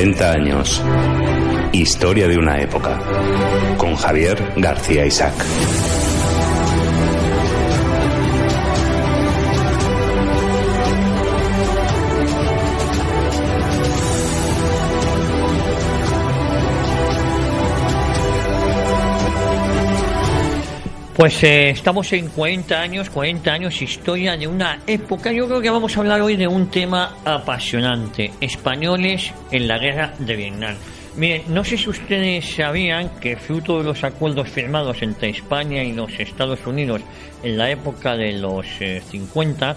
40 años. Historia de una época. Con Javier García Isaac. Pues estamos en 40 años, historia de una época. Yo creo que vamos a hablar hoy de un tema apasionante: españoles en la guerra de Vietnam. Miren, no sé si ustedes sabían que fruto de los acuerdos firmados entre España y los Estados Unidos en la época de los 50,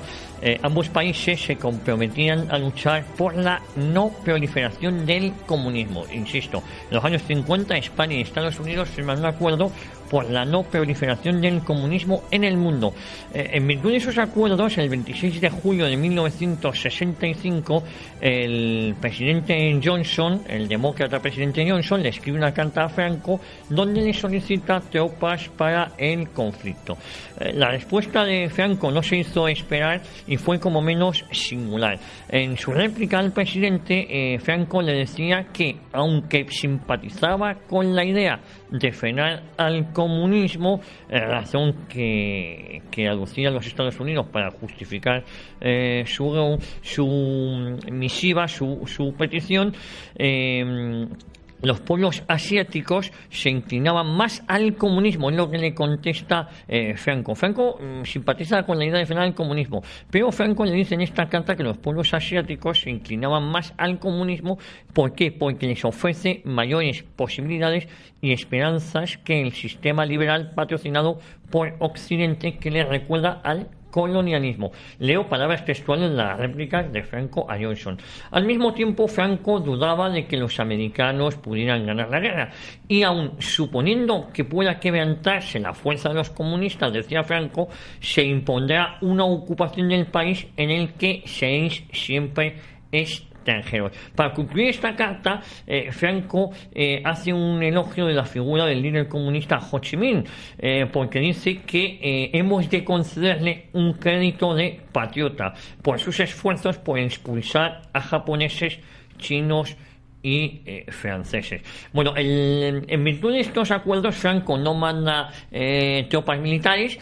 ambos países se comprometían a luchar por la no proliferación del comunismo. Insisto, en los años 50 España y Estados Unidos firman un acuerdo por la no proliferación del comunismo en el mundo. En virtud de esos acuerdos, el 26 de julio de 1965, el presidente Johnson, el demócrata presidente Johnson, le escribe una carta a Franco donde le solicita tropas para el conflicto. La respuesta de Franco no se hizo esperar y fue como menos singular. En su réplica al presidente, Franco le decía que, aunque simpatizaba con la idea de frenar al comunismo, razón que aducía a los Estados Unidos para justificar su misiva, su petición, los pueblos asiáticos se inclinaban más al comunismo, es lo que le contesta Franco. Franco simpatiza con la idea de frenar el comunismo, pero Franco le dice en esta carta que los pueblos asiáticos se inclinaban más al comunismo. ¿Por qué? Porque les ofrece mayores posibilidades y esperanzas que el sistema liberal patrocinado por Occidente, que les recuerda al colonialismo. Leo palabras textuales en la réplica de Franco a Johnson. Al mismo tiempo, Franco dudaba de que los americanos pudieran ganar la guerra, y aun suponiendo que pueda quebrantarse la fuerza de los comunistas, decía Franco, se impondrá una ocupación del país en el que seréis siempre extranjeros. Para concluir esta carta, Franco hace un elogio de la figura del líder comunista Ho Chi Minh, porque dice que hemos de concederle un crédito de patriota por sus esfuerzos por expulsar a japoneses, chinos y franceses. Bueno, en virtud de estos acuerdos, Franco no manda tropas militares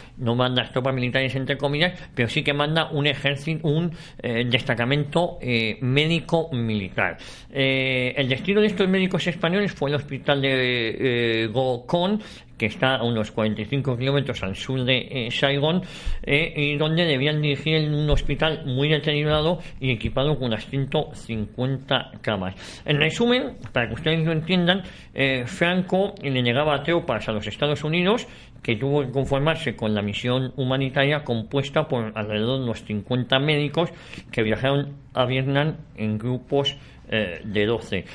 entre comillas, pero sí que manda un ejército, un destacamento médico militar. El destino de estos médicos españoles fue el hospital de Go Con, que está a unos 45 kilómetros al sur de Saigón, y donde debían dirigir en un hospital muy deteriorado y equipado con unas 150 camas. En resumen, para que ustedes lo entiendan, Franco le negaba tropas a los Estados Unidos, que tuvo que conformarse con la misión humanitaria compuesta por alrededor de unos 50 médicos que viajaron a Vietnam en grupos de 12.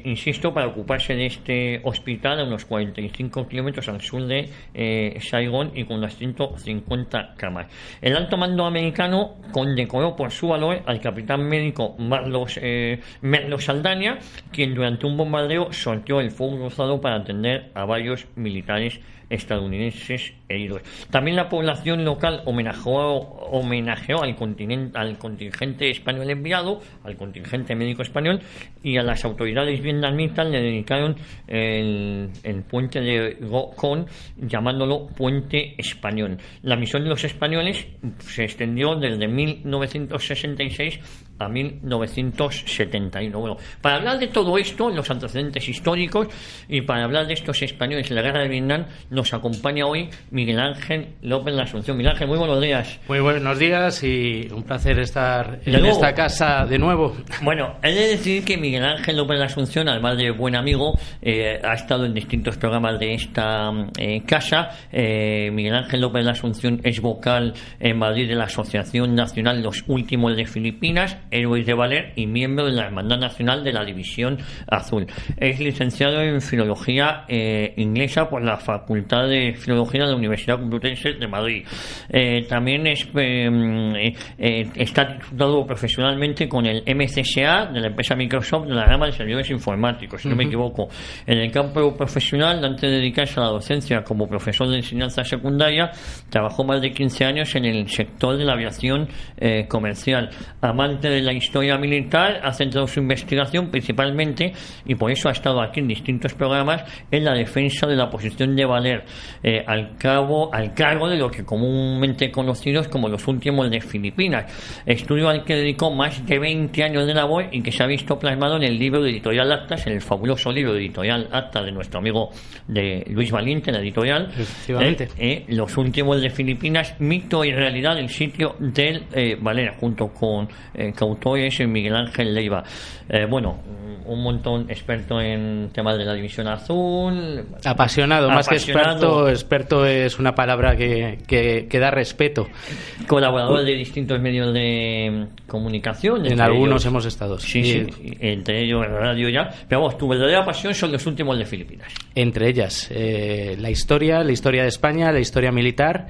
Insisto, para ocuparse de este hospital a unos 45 kilómetros al sur de Saigón y con unas 150 camas. El alto mando americano condecoró por su valor al capitán médico Merlo Saldaña, quien durante un bombardeo sorteó el fuego cruzado para atender a varios militares estadounidenses heridos. También la población local homenajeó al contingente español enviado, al contingente médico español, y a las autoridades vietnamitas le dedicaron el puente de Go Con, llamándolo Puente Español. La misión de los españoles se extendió desde 1966 a 1971. Bueno, para hablar de todo esto, los antecedentes históricos, y para hablar de estos españoles en la guerra de Vietnam, nos acompaña hoy Miguel Ángel López de Asunción. Miguel Ángel, muy buenos días. Muy buenos días y un placer estar en esta casa de nuevo. Bueno, he de decir que Miguel Ángel López de Asunción, además de buen amigo, ha estado en distintos programas de esta casa. Miguel Ángel López de Asunción es vocal en Madrid de la Asociación Nacional Los Últimos de Filipinas, Héroes de Valer, y miembro de la Hermandad Nacional de la División Azul. Es licenciado en Filología Inglesa por la Facultad Facultad de Filología de la Universidad Complutense de Madrid. También está titulado profesionalmente con el MCSA de la empresa Microsoft de la rama de servidores informáticos, si no me equivoco. En el campo profesional, antes de dedicarse a la docencia como profesor de enseñanza secundaria, trabajó más de 15 años en el sector de la aviación comercial. Amante de la historia militar, ha centrado su investigación principalmente, y por eso ha estado aquí en distintos programas, en la defensa de la posición de Valer, al cargo de lo que comúnmente conocidos como los últimos de Filipinas, estudio al que dedicó más de 20 años de labor y que se ha visto plasmado en el libro de Editorial Actas, en el fabuloso libro de Editorial Actas de nuestro amigo de Luis Valiente, la editorial, Los últimos de Filipinas, mito y realidad del sitio del Valer, junto con coautores Miguel Ángel Leiva. Un montón experto en temas de la División Azul. Apasionado, más que experto es una palabra que da respeto. Colaborador de distintos medios de comunicación. En algunos hemos estado. Sí, entre ellos radio ya. Pero vamos, tu verdadera pasión son los últimos de Filipinas. Entre ellas, la historia de España, la historia militar,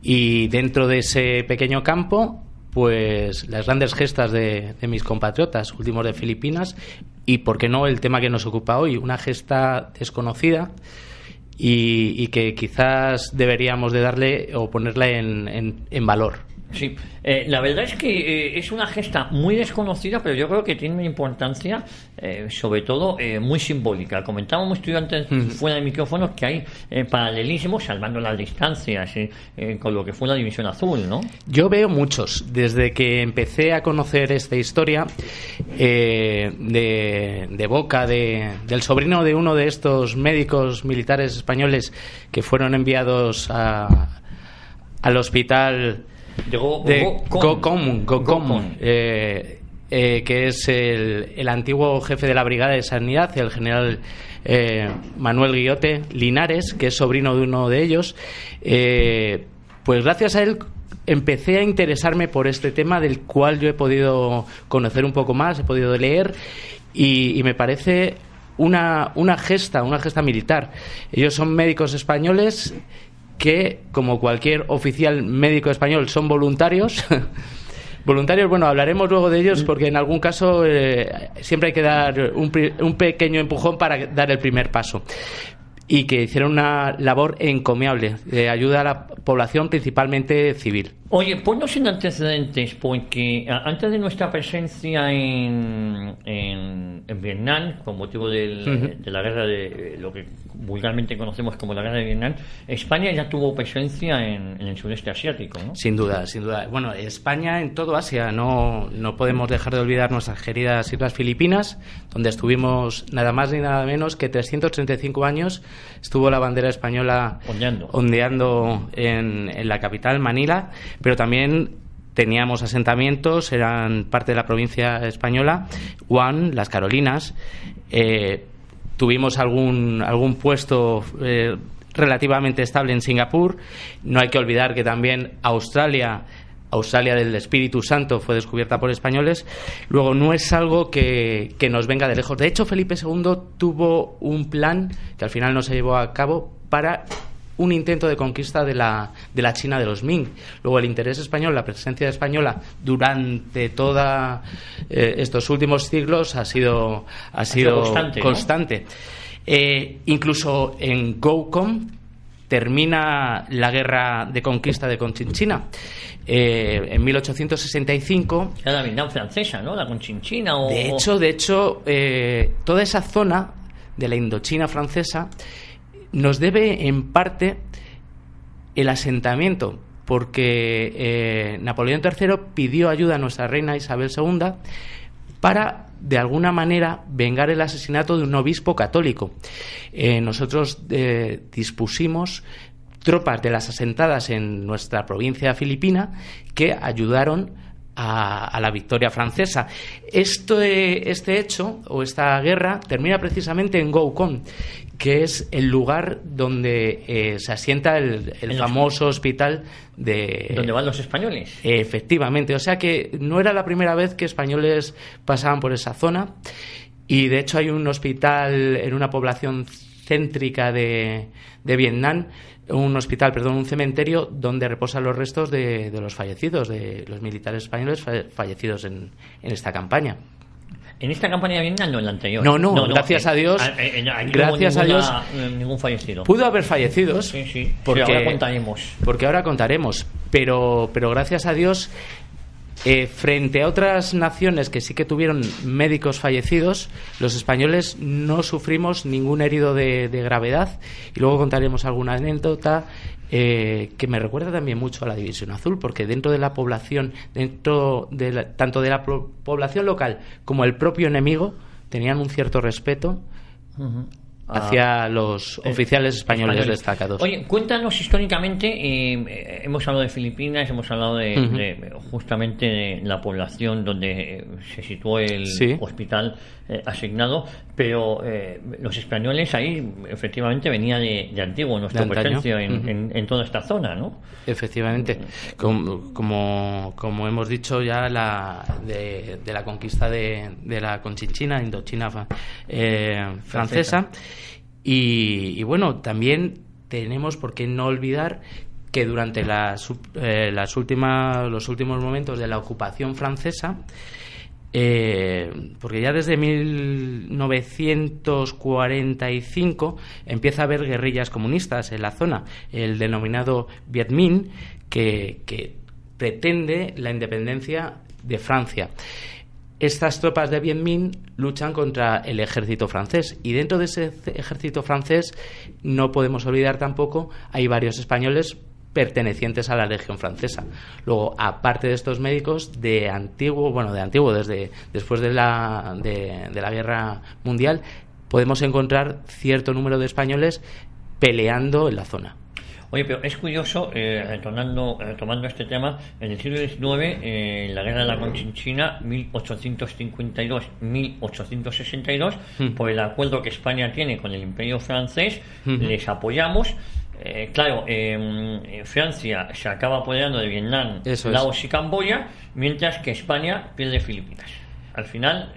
y dentro de ese pequeño campo, pues las grandes gestas de mis compatriotas, últimos de Filipinas, y por qué no el tema que nos ocupa hoy, una gesta desconocida y que quizás deberíamos de darle o ponerla en valor. Sí, la verdad es que es una gesta muy desconocida, pero yo creo que tiene una importancia, sobre todo muy simbólica. Comentábamos tú antes fuera de micrófono que hay paralelismos, salvando las distancias, con lo que fue la División Azul, ¿no? Yo veo muchos. Desde que empecé a conocer esta historia, de boca del sobrino de uno de estos médicos militares españoles que fueron enviados al hospital de Gokong, que es el antiguo jefe de la Brigada de Sanidad, el general Manuel Guillote Linares, que es sobrino de uno de ellos. Pues gracias a él empecé a interesarme por este tema, del cual yo he podido conocer un poco más, he podido leer, y me parece una gesta militar. Ellos son médicos españoles que, como cualquier oficial médico español, son voluntarios. Voluntarios, bueno, hablaremos luego de ellos, porque en algún caso siempre hay que dar un pequeño empujón para dar el primer paso. Y que hicieron una labor encomiable de ayuda a la población, principalmente civil. Oye, ponnos en antecedentes, porque antes de nuestra presencia en Vietnam, con motivo de la guerra de lo que vulgarmente conocemos como la guerra de Vietnam, España ya tuvo presencia en el sudeste asiático, ¿no? Sin duda. Bueno, España en todo Asia, no podemos dejar de olvidar nuestras queridas Islas Filipinas, donde estuvimos nada más ni nada menos que 335 años. Estuvo la bandera española ondeando en la capital, Manila, pero también teníamos asentamientos, eran parte de la provincia española, Guam, las Carolinas. Tuvimos algún puesto relativamente estable en Singapur. No hay que olvidar que también Australia del Espíritu Santo fue descubierta por españoles. Luego, no es algo que nos venga de lejos. De hecho, Felipe II tuvo un plan que al final no se llevó a cabo para un intento de conquista de la China de los Ming. Luego, el interés español, la presencia española durante todos estos últimos siglos ha sido constante. ¿No? Incluso en Gokong termina la guerra de conquista de Conchinchina. En 1865. Era la Vietnam francesa, ¿no? La Conchinchina. De hecho, toda esa zona de la Indochina francesa nos debe en parte el asentamiento, porque Napoleón III pidió ayuda a nuestra reina Isabel II para, de alguna manera, vengar el asesinato de un obispo católico. Nosotros dispusimos tropas de las asentadas en nuestra provincia filipina que ayudaron a la victoria francesa. Este hecho, o esta guerra, termina precisamente en Gokong, que es el lugar donde se asienta el famoso hospital de... ¿Dónde van los españoles? Efectivamente, o sea que no era la primera vez que españoles pasaban por esa zona, y de hecho hay un hospital en una población céntrica de Vietnam, un cementerio donde reposan los restos de los fallecidos, de los militares españoles fallecidos en esta campaña. En esta campaña de Vietnam, no en la anterior. No, gracias a Dios. Gracias a Dios. Ningún fallecido. Pudo haber fallecidos. Sí. Porque ahora contaremos. Porque ahora contaremos. Pero gracias a Dios, frente a otras naciones que sí que tuvieron médicos fallecidos, los españoles no sufrimos ningún herido de gravedad. Y luego contaremos alguna anécdota que me recuerda también mucho a la División Azul, porque dentro de la población, tanto de la población local como el propio enemigo, tenían un cierto respeto hacia los oficiales españoles destacados. Oye, cuéntanos históricamente, hemos hablado de Filipinas, hemos hablado de justamente de la población donde se situó el hospital asignado, pero los españoles ahí efectivamente venía de antiguo nuestra presencia en toda esta zona, ¿no? Efectivamente, como hemos dicho ya, de la conquista de la Conchinchina, Indochina francesa. Y bueno, también tenemos por qué no olvidar que durante los últimos momentos de la ocupación francesa, porque ya desde 1945 empieza a haber guerrillas comunistas en la zona, el denominado Viet Minh, que pretende la independencia de Francia. Estas tropas de Viet Minh luchan contra el ejército francés, y dentro de ese ejército francés no podemos olvidar tampoco, hay varios españoles pertenecientes a la Legión Francesa. Luego, aparte de estos médicos, desde después de la Guerra Mundial, podemos encontrar cierto número de españoles peleando en la zona. Oye, pero es curioso, retomando este tema, en el siglo XIX, la guerra de la Conchinchina, 1852-1862, por el acuerdo que España tiene con el Imperio francés, les apoyamos. Francia se acaba apoderando de Vietnam, Laos y Camboya, mientras que España pierde Filipinas. Al final,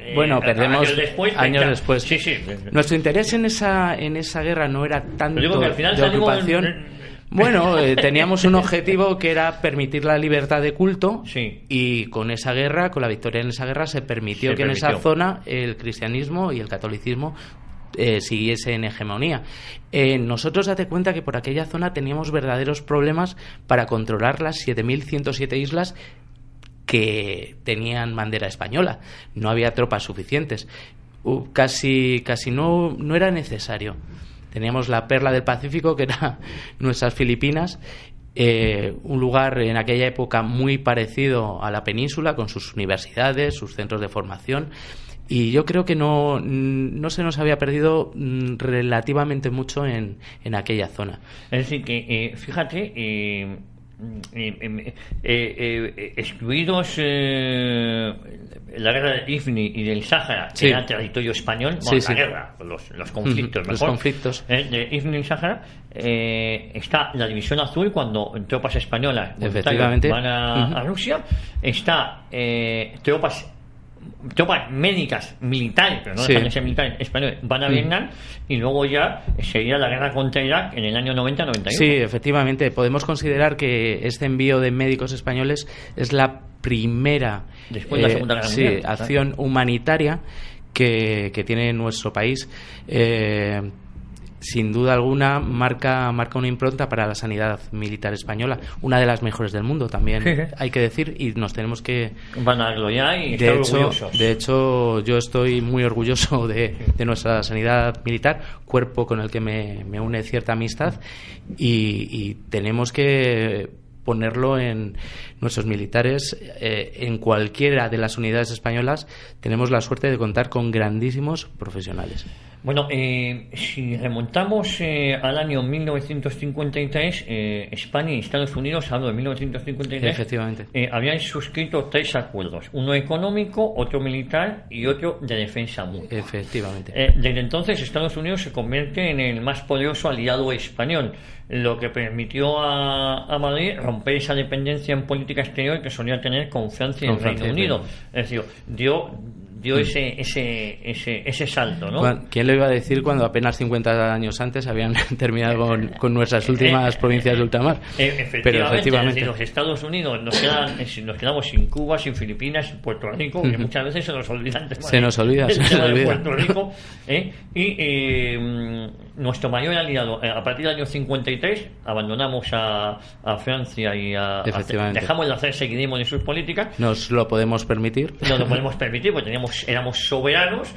perdemos años después. Sí. Nuestro interés en esa guerra no era tanto de ocupación. Teníamos un objetivo que era permitir la libertad de culto, y con esa guerra, con la victoria en esa guerra, se permitió en esa zona el cristianismo y el catolicismo siguiese en hegemonía. Nosotros, date cuenta que por aquella zona teníamos verdaderos problemas para controlar las 7.107 islas que tenían bandera española. No había tropas suficientes. Casi no era necesario. Teníamos la perla del Pacífico, que era nuestras Filipinas, un lugar en aquella época muy parecido a la península, con sus universidades, sus centros de formación, y yo creo que no se nos había perdido relativamente mucho en aquella zona. Es decir, que fíjate, excluidos la guerra de Ifni y del Sáhara, que era territorio español, la guerra, los conflictos, los conflictos de Ifni y el Sáhara, está la División Azul, cuando tropas españolas van a Rusia, está tropas médicas, militares, pero no dejan de ser militares españoles, van a Vietnam, y luego ya sería la guerra contra Irak en el año 90-91. Sí, efectivamente, podemos considerar que este envío de médicos españoles es la primera después de la Segunda Guerra Mundial, acción humanitaria que tiene nuestro país. Sin duda alguna marca una impronta para la sanidad militar española, una de las mejores del mundo también, hay que decir, y nos tenemos que vanarlo ya y estar orgullosos. De hecho, yo estoy muy orgulloso de nuestra sanidad militar, cuerpo con el que me une cierta amistad, y tenemos que ponerlo en nuestros militares. En cualquiera de las unidades españolas tenemos la suerte de contar con grandísimos profesionales. Bueno, si remontamos al año 1953, España y Estados Unidos, hablo de 1953, efectivamente, habían suscrito 3 acuerdos, uno económico, otro militar y otro de defensa mutua. Efectivamente. Desde entonces Estados Unidos se convierte en el más poderoso aliado español, lo que permitió a Madrid romper esa dependencia en política exterior que solía tener con Francia y el Reino Unido. Es decir, dio dio ese salto, ¿no? ¿Quién lo iba a decir cuando apenas 50 años antes habían terminado con nuestras últimas provincias de ultramar? Pero efectivamente, en los Estados Unidos nos quedamos sin Cuba, sin Filipinas, sin Puerto Rico, que muchas veces se nos olvida. Se nos olvida. Puerto Rico, y nuestro mayor aliado, a partir del año 53, abandonamos a Francia y dejamos de hacer seguidismo de sus políticas. Nos lo podemos permitir. No lo podemos permitir porque éramos soberanos,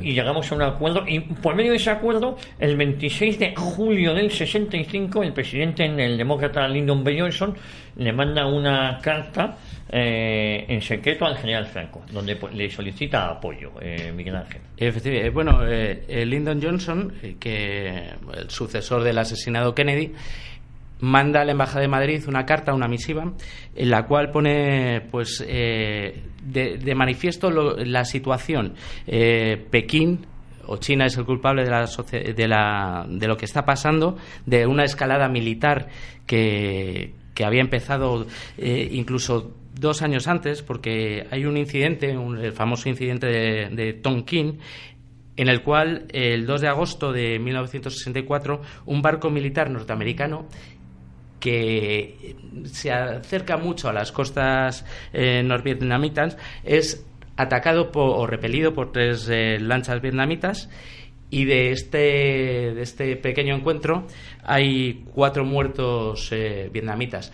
y llegamos a un acuerdo, y por medio de ese acuerdo, el 26 de julio del 65, el presidente, el demócrata Lyndon B. Johnson, le manda una carta en secreto al general Franco, donde le solicita apoyo, Miguel Ángel. Efectivamente. Bueno, Lyndon Johnson, que el sucesor del asesinado Kennedy, manda a la Embajada de Madrid una carta, una misiva, en la cual pone pues de manifiesto la situación. Pekín o China es el culpable de lo que está pasando, de una escalada militar que había empezado incluso 2 años antes, porque hay un incidente, el famoso incidente de Tonkin, en el cual el 2 de agosto de 1964 un barco militar norteamericano que se acerca mucho a las costas norvietnamitas es atacado o repelido por 3 lanchas vietnamitas, y de este pequeño encuentro hay 4 muertos vietnamitas.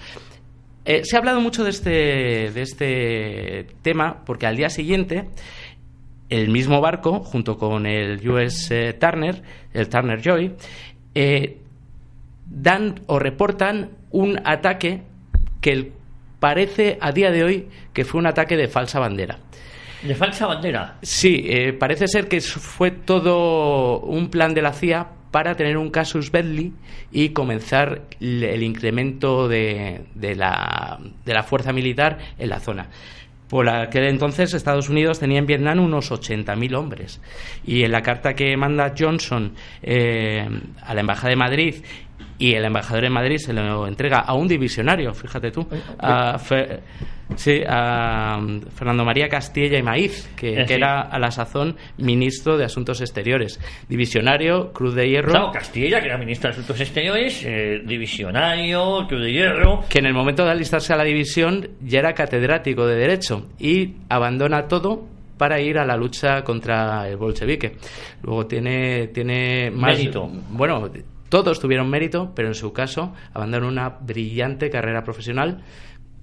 Se ha hablado mucho de este tema porque al día siguiente el mismo barco, junto con el US Turner, el Turner Joy, dan o reportan un ataque que parece a día de hoy que fue un ataque de falsa bandera. ¿De falsa bandera? Sí, parece ser que fue todo un plan de la CIA para tener un casus belli y comenzar el incremento de la fuerza militar en la zona. Por aquel entonces Estados Unidos tenía en Vietnam unos 80.000 hombres, y en la carta que manda Johnson a la Embajada de Madrid, y el embajador en Madrid se lo entrega a un divisionario, fíjate tú, a Fernando María Castilla y Maíz, que era a la sazón ministro de Asuntos Exteriores. Divisionario, Cruz de Hierro. Claro, Castilla, que era ministro de Asuntos Exteriores, divisionario, Cruz de Hierro. Que en el momento de alistarse a la división ya era catedrático de Derecho y abandona todo para ir a la lucha contra el bolchevique. Luego tiene más mérito. Bueno, todos tuvieron mérito, pero en su caso abandonó una brillante carrera profesional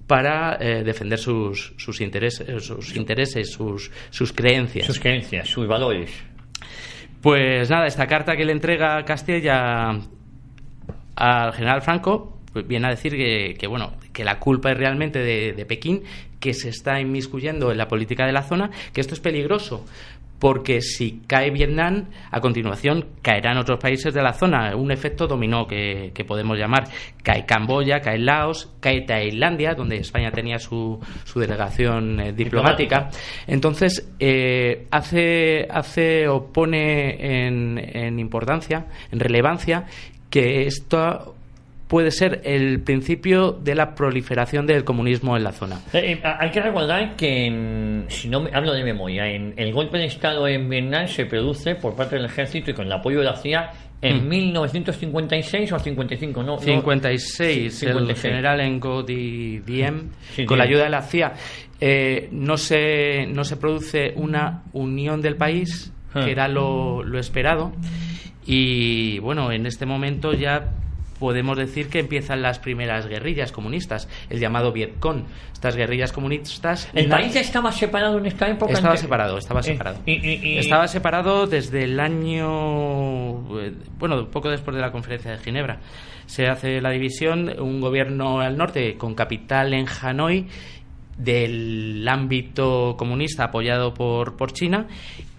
para defender sus intereses, sus creencias. Sus creencias, sus valores. Pues nada, esta carta que le entrega Castilla al general Franco, pues viene a decir que la culpa es realmente de Pekín, que se está inmiscuyendo en la política de la zona, que esto es peligroso, porque si cae Vietnam, a continuación caerán otros países de la zona, un efecto dominó que podemos llamar. Cae Camboya, cae Laos, cae Tailandia, donde España tenía su delegación diplomática. Entonces, pone en importancia, en relevancia, que esto puede ser el principio de la proliferación del comunismo en la zona. Hay que recordar que, si no hablo de memoria, el golpe de Estado en Vietnam se produce por parte del ejército y con el apoyo de la CIA en 1956 o 55, ¿no? 56, el general Ngo Diem, con la ayuda de la CIA. No se produce una unión del país, que era lo esperado, y bueno, en este momento ya podemos decir que empiezan las primeras guerrillas comunistas, el llamado Vietcong. Estas guerrillas comunistas... ¿El país ya estaba separado en esta época? Estaba separado. Estaba separado desde el año... Bueno, poco después de la conferencia de Ginebra. Se hace la división, un gobierno al norte con capital en Hanoi, del ámbito comunista apoyado por China,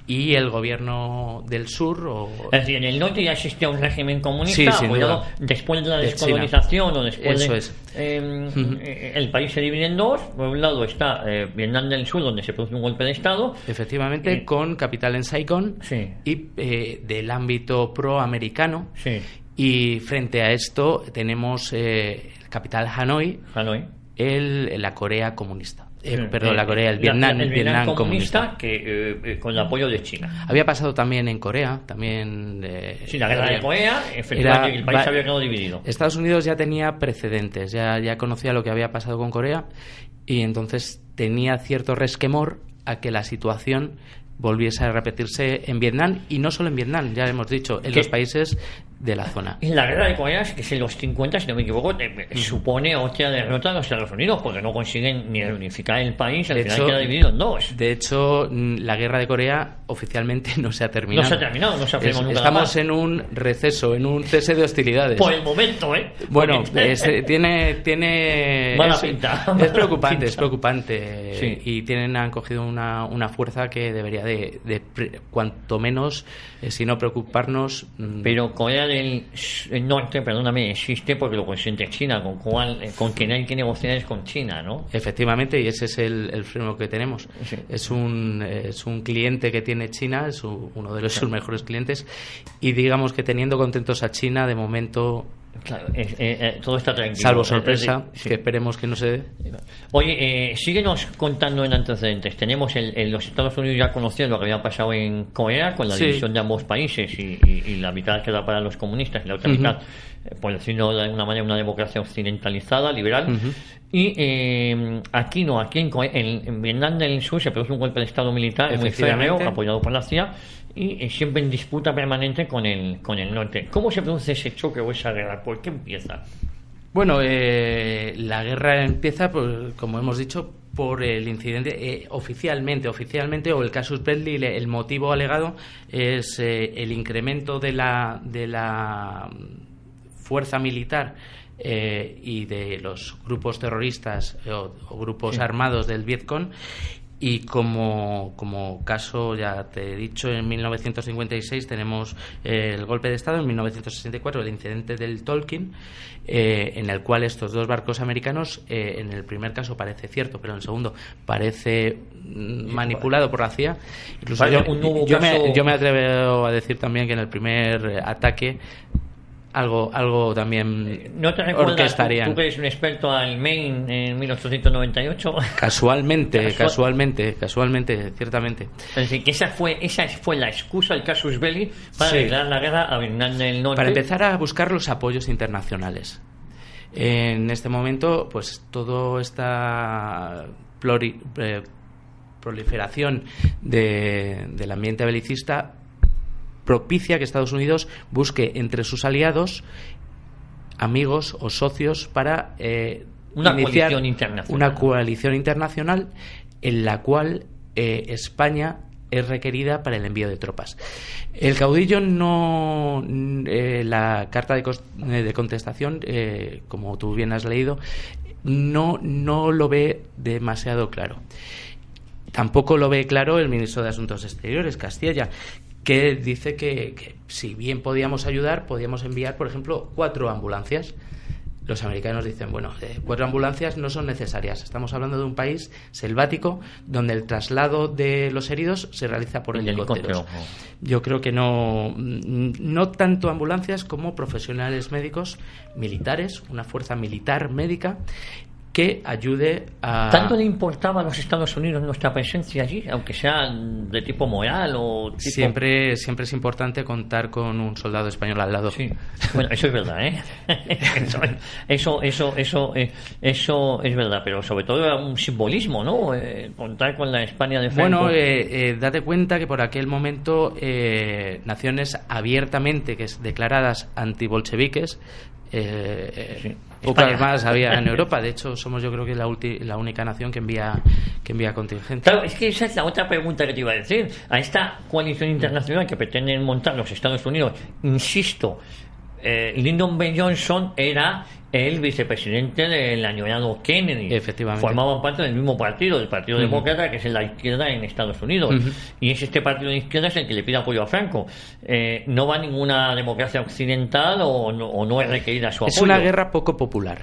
y el gobierno del sur. Es decir, en el norte ya existía un régimen comunista, apoyado después de la descolonización China. O después el país se divide en dos. Por un lado está Vietnam del Sur, donde se produce un golpe de Estado, efectivamente, con capital en Saigón, y del ámbito proamericano, y frente a esto tenemos capital Hanoi, la Corea comunista. el Vietnam comunista que con el apoyo de China. Había pasado también en Corea, también. Sí, la guerra de Corea, efectivamente, el país había quedado dividido. Estados Unidos ya tenía precedentes, ya conocía lo que había pasado con Corea y entonces tenía cierto resquemor a que la situación volviese a repetirse en Vietnam, y no solo en Vietnam, ya hemos dicho, en los países de la zona. En la guerra de Corea, que es en los 50, si no me equivoco, supone otra derrota de los Estados Unidos, porque no consiguen ni reunificar el país, al final queda dividido en dos. De hecho, la guerra de Corea oficialmente no se ha terminado. No se ha firmado nunca. Estamos en un receso, en un cese de hostilidades. Por el momento, Bueno, tiene mala pinta. Es preocupante. Sí. Y han cogido una fuerza que debería de cuanto menos, si no preocuparnos. Pero Corea del Norte, perdóname, existe porque lo consiente China, con quien hay que negociar es con China, ¿no? Efectivamente, y ese es el freno que tenemos. Sí. Es un cliente que tiene China, es uno de sus mejores clientes, y digamos que teniendo contentos a China, de momento... Claro, todo está tranquilo. Salvo sorpresa, sí. Que esperemos que no se dé. Oye, síguenos contando en antecedentes. Tenemos los Estados Unidos ya conocían lo que había pasado en Corea con la división de ambos países y la mitad que da para los comunistas y la otra mitad, por decirlo de alguna manera, una democracia occidentalizada, liberal. Y aquí en Vietnam del Sur se produce un golpe de Estado militar muy férreo, apoyado por la CIA, y siempre en disputa permanente con el norte. ¿Cómo se produce ese choque o esa guerra? ¿Por qué empieza? Bueno, la guerra empieza, pues, como hemos dicho, por el incidente oficialmente, o el casus belli. El motivo alegado es el incremento de la fuerza militar y de los grupos terroristas o grupos armados del Vietcong. Y como caso, ya te he dicho, en 1956 tenemos el golpe de Estado, en 1964 el incidente del Tonkin, en el cual estos dos barcos americanos, en el primer caso parece cierto, pero en el segundo parece manipulado por la CIA. Incluso yo me atrevo a decir también que en el primer ataque algo también ¿no te recuerdas, orquestarían? Tú que eres un experto al Maine en 1898. Casualmente, ciertamente. Es decir, que esa fue la excusa, el casus belli, para declarar la guerra a Vietnam del Norte. Para empezar a buscar los apoyos internacionales. En este momento, pues toda esta proliferación del ambiente belicista propicia que Estados Unidos busque entre sus aliados, amigos o socios para iniciar una coalición internacional en la cual España es requerida para el envío de tropas. El caudillo la carta de contestación, como tú bien has leído, no lo ve demasiado claro. Tampoco lo ve claro el ministro de Asuntos Exteriores, Castilla, que dice que si bien podíamos ayudar, podíamos enviar, por ejemplo, 4 ambulancias. Los americanos dicen, 4 ambulancias no son necesarias. Estamos hablando de un país selvático donde el traslado de los heridos se realiza por helicópteros. Yo creo que no tanto ambulancias como profesionales médicos, militares, una fuerza militar médica que ayude a... ¿Tanto le importaba a los Estados Unidos nuestra presencia allí, aunque sea de tipo moral o tipo... Siempre es importante contar con un soldado español al lado. Sí. Bueno, eso es verdad, Eso es verdad, pero sobre todo era un simbolismo, ¿no? Contar con la España de Franco. Bueno, date cuenta que por aquel momento naciones abiertamente declaradas antibolcheviques, pocas más había en Europa. De hecho, somos, yo creo que la única nación que envía contingentes. Claro, es que esa es la otra pregunta que te iba a decir. A esta coalición internacional que pretenden montar los Estados Unidos, insisto, Lyndon B. Johnson era el vicepresidente del añorado Kennedy. Efectivamente. Formaban parte del mismo partido, del Partido Demócrata, que es la izquierda en Estados Unidos. Y es este partido de izquierda el que le pide apoyo a Franco. No va ninguna democracia occidental o no es requerida su apoyo. Es una guerra poco popular.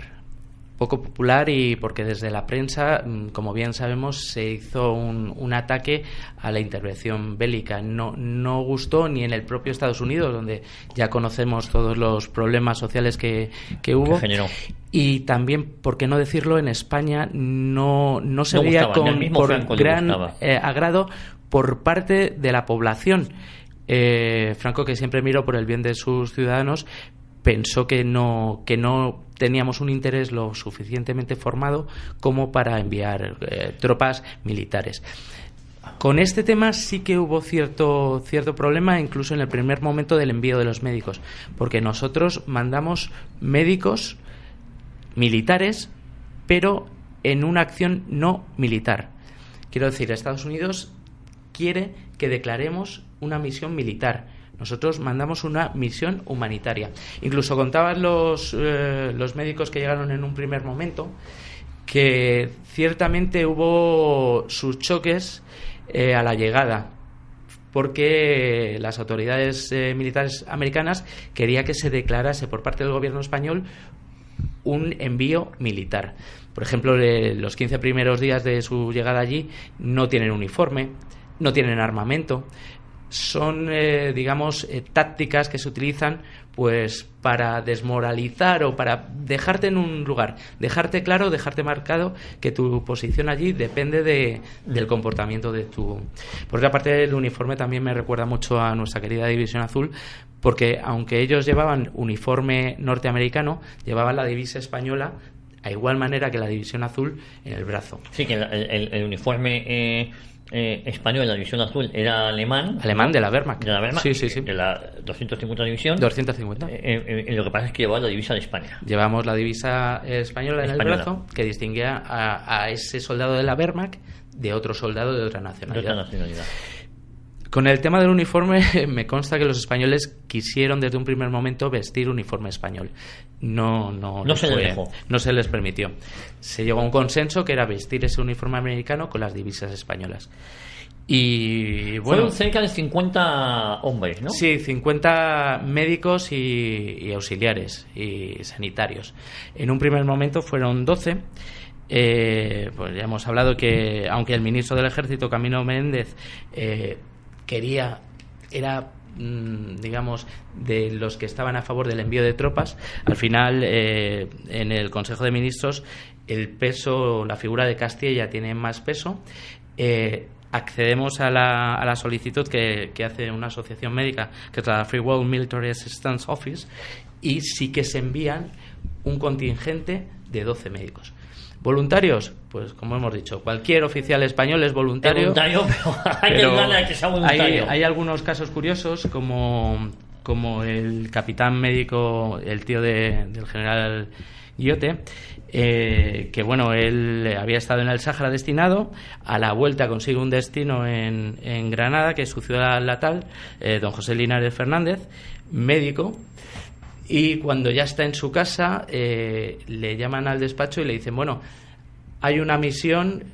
poco popular y porque desde la prensa, como bien sabemos, se hizo un ataque a la intervención bélica. No gustó ni en el propio Estados Unidos, donde ya conocemos todos los problemas sociales que hubo. Que generó. Y también, por qué no decirlo, en España no se veía por gran agrado por parte de la población. Franco, que siempre miró por el bien de sus ciudadanos, pensó que no teníamos un interés lo suficientemente formado como para enviar tropas militares. Con este tema sí que hubo cierto problema, incluso en el primer momento del envío de los médicos, porque nosotros mandamos médicos militares, pero en una acción no militar. Quiero decir, Estados Unidos quiere que declaremos una misión militar. Nosotros mandamos una misión humanitaria. Incluso contaban los médicos que llegaron en un primer momento que ciertamente hubo sus choques a la llegada, porque las autoridades militares americanas querían que se declarase por parte del gobierno español un envío militar. Por ejemplo, los 15 primeros días de su llegada allí no tienen uniforme, no tienen armamento. Son, tácticas que se utilizan pues para desmoralizar o para dejarte en un lugar, dejarte claro, dejarte marcado que tu posición allí depende del comportamiento de tu... Por otra parte, el uniforme también me recuerda mucho a nuestra querida División Azul, porque aunque ellos llevaban uniforme norteamericano, llevaban la divisa española a igual manera que la División Azul en el brazo. Sí, que el uniforme español, la División Azul, era alemán de la Wehrmacht. De la Wehrmacht, sí. De la 250 División. 250. Lo que pasa es que llevaba la divisa de España. Llevamos la divisa española en el brazo, que distinguía a ese soldado de la Wehrmacht de otro soldado de otra nacionalidad. Con el tema del uniforme, me consta que los españoles quisieron desde un primer momento vestir uniforme español. No se les permitió. Se llegó a un consenso que era vestir ese uniforme americano con las divisas españolas. Y bueno, fueron cerca de 50 hombres, ¿no? Sí, 50 médicos y auxiliares y sanitarios. En un primer momento fueron 12. Pues ya hemos hablado que, aunque el ministro del Ejército, Camilo Menéndez, era de los que estaban a favor del envío de tropas, al final en el Consejo de Ministros la figura de Castilla tiene más peso. Accedemos a la solicitud que hace una asociación médica, que es la Free World Military Assistance Office, y sí que se envían un contingente de 12 médicos. ¿Voluntarios? Pues como hemos dicho, cualquier oficial español es voluntario. Pero hay que darle a que sea voluntario. Hay algunos casos curiosos, como el capitán médico, el tío del general Guillote, que bueno, él había estado en el Sáhara destinado, a la vuelta consigue un destino en Granada, que es su ciudad natal, don José Linares Fernández, médico. Y cuando ya está en su casa, le llaman al despacho y le dicen, bueno, hay una misión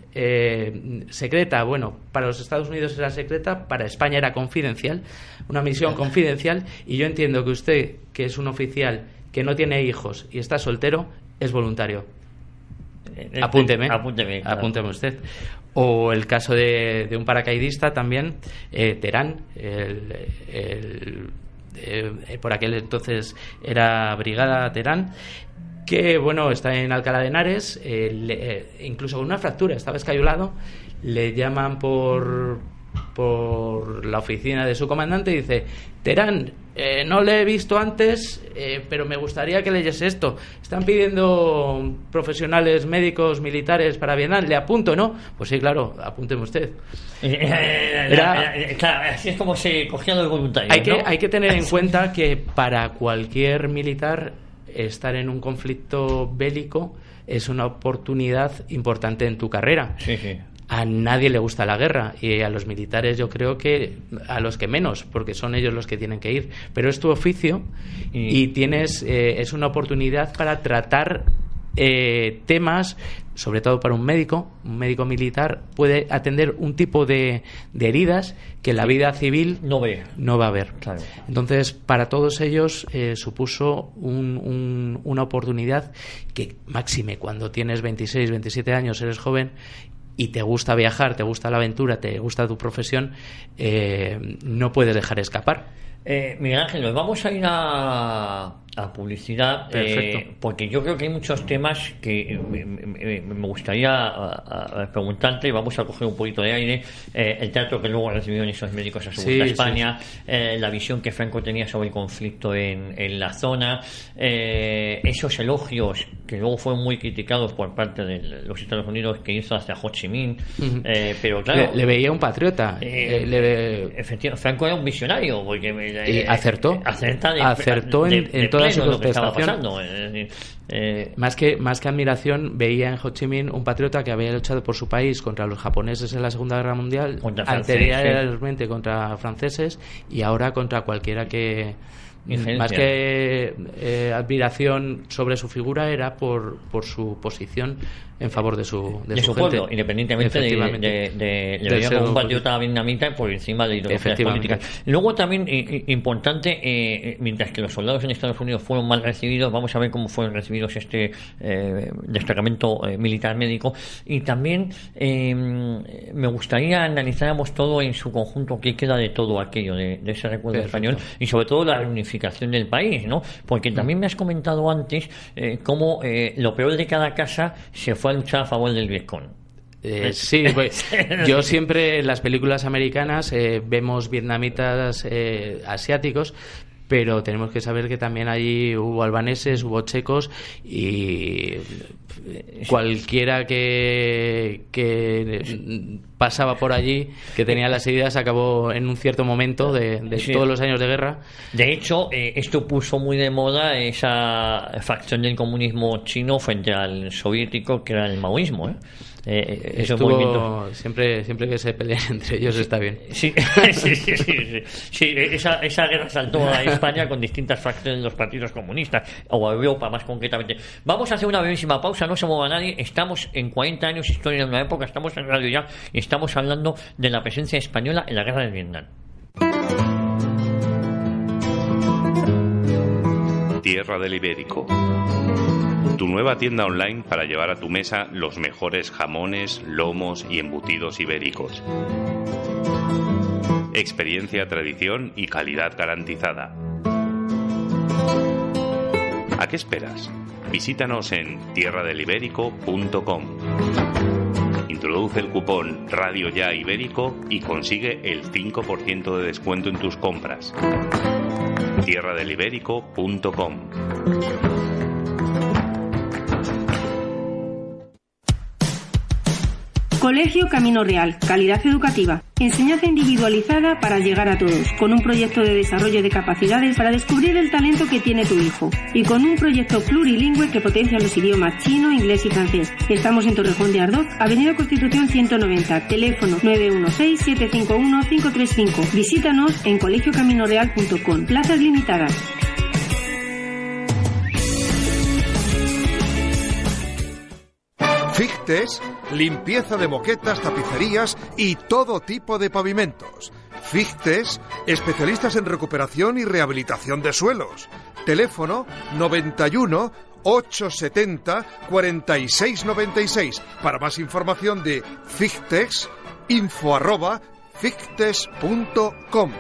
secreta. Bueno, para los Estados Unidos era secreta, para España era confidencial, una misión confidencial, y yo entiendo que usted, que es un oficial que no tiene hijos y está soltero, es voluntario. Apúnteme usted. O el caso de un paracaidista también, Terán, por aquel entonces era Brigada Terán, que bueno, está en Alcalá de Henares, incluso con una fractura, estaba escayolado, le llaman por la oficina de su comandante y dice: Terán, no le he visto antes, pero me gustaría que leyese esto. Están pidiendo profesionales médicos militares para Vietnam. ¿Le apunto, no? Pues sí, claro, apúnteme usted. Claro, así es como se cogían los voluntarios. Hay que tener en cuenta que para cualquier militar estar en un conflicto bélico es una oportunidad importante en tu carrera. Sí, sí. A nadie le gusta la guerra, y a los militares yo creo que a los que menos, porque son ellos los que tienen que ir, pero es tu oficio y tienes es una oportunidad para tratar temas, sobre todo para un médico militar, puede atender un tipo de heridas que en la vida civil no va a haber. Claro. Entonces, para todos ellos supuso una oportunidad que, máxime, cuando tienes 26, 27 años, eres joven y te gusta viajar, te gusta la aventura, te gusta tu profesión, no puedes dejar escapar. Miguel Ángel, nos vamos a ir a publicidad, porque yo creo que hay muchos temas que me gustaría preguntarte. Vamos a coger un poquito de aire. El trato que luego recibieron esos médicos a su vuelta a España, la visión que Franco tenía sobre el conflicto en la zona, esos elogios que luego fueron muy criticados por parte de los Estados Unidos que hizo hacia Ho Chi Minh, pero claro, le veía un patriota. Efectivamente, Franco era un visionario, porque acertó en toda su contestación. Más que admiración, veía en Ho Chi Minh un patriota que había luchado por su país contra los japoneses en la Segunda Guerra Mundial, anteriormente contra franceses, y ahora contra cualquiera que... Más que admiración sobre su figura, era por su posición en favor de su pueblo, gente. Independientemente de veía como un patriota vietnamita por encima de ideologías políticas. Luego también, importante, mientras que los soldados en Estados Unidos fueron mal recibidos, vamos a ver cómo fueron recibidos este destacamento militar médico. Y también me gustaría analizáramos todo en su conjunto, qué queda de todo aquello, de ese recuerdo español, y sobre todo la reunificación del país, ¿no? Porque también me has comentado antes cómo lo peor de cada casa se fue a luchar a favor del Vietcong. Sí, pues, yo siempre en las películas americanas vemos vietnamitas asiáticos, pero tenemos que saber que también allí hubo albaneses, hubo checos, y cualquiera que pasaba por allí, que tenía las ideas, acabó en un cierto momento de todos los años de guerra. De hecho, esto puso muy de moda esa facción del comunismo chino frente al soviético, que era el maoísmo, siempre que se peleen entre ellos está bien. Sí, esa guerra saltó a España con distintas facciones de los partidos comunistas, o a Europa más concretamente. Vamos a hacer una brevísima pausa, no se mueva nadie. Estamos en 40 años historia de una época, estamos en Radio Ya y estamos hablando de la presencia española en la guerra del Vietnam. Tierra del Ibérico, tu nueva tienda online para llevar a tu mesa los mejores jamones, lomos y embutidos ibéricos. Experiencia, tradición y calidad garantizada. ¿A qué esperas? Visítanos en tierradelibérico.com. Introduce el cupón Radio Ya Ibérico y consigue el 5% de descuento en tus compras. tierradelibérico.com. Colegio Camino Real, calidad educativa, enseñanza individualizada para llegar a todos, con un proyecto de desarrollo de capacidades para descubrir el talento que tiene tu hijo, y con un proyecto plurilingüe que potencia los idiomas chino, inglés y francés. Estamos en Torrejón de Ardoz, Avenida Constitución 190, teléfono 916-751-535. Visítanos en colegiocaminoreal.com, plazas limitadas. Fichtes, limpieza de moquetas, tapicerías y todo tipo de pavimentos. Fichtes, especialistas en recuperación y rehabilitación de suelos. Teléfono 91 870 4696. Para más información de Fichtes, info@fichtes.com.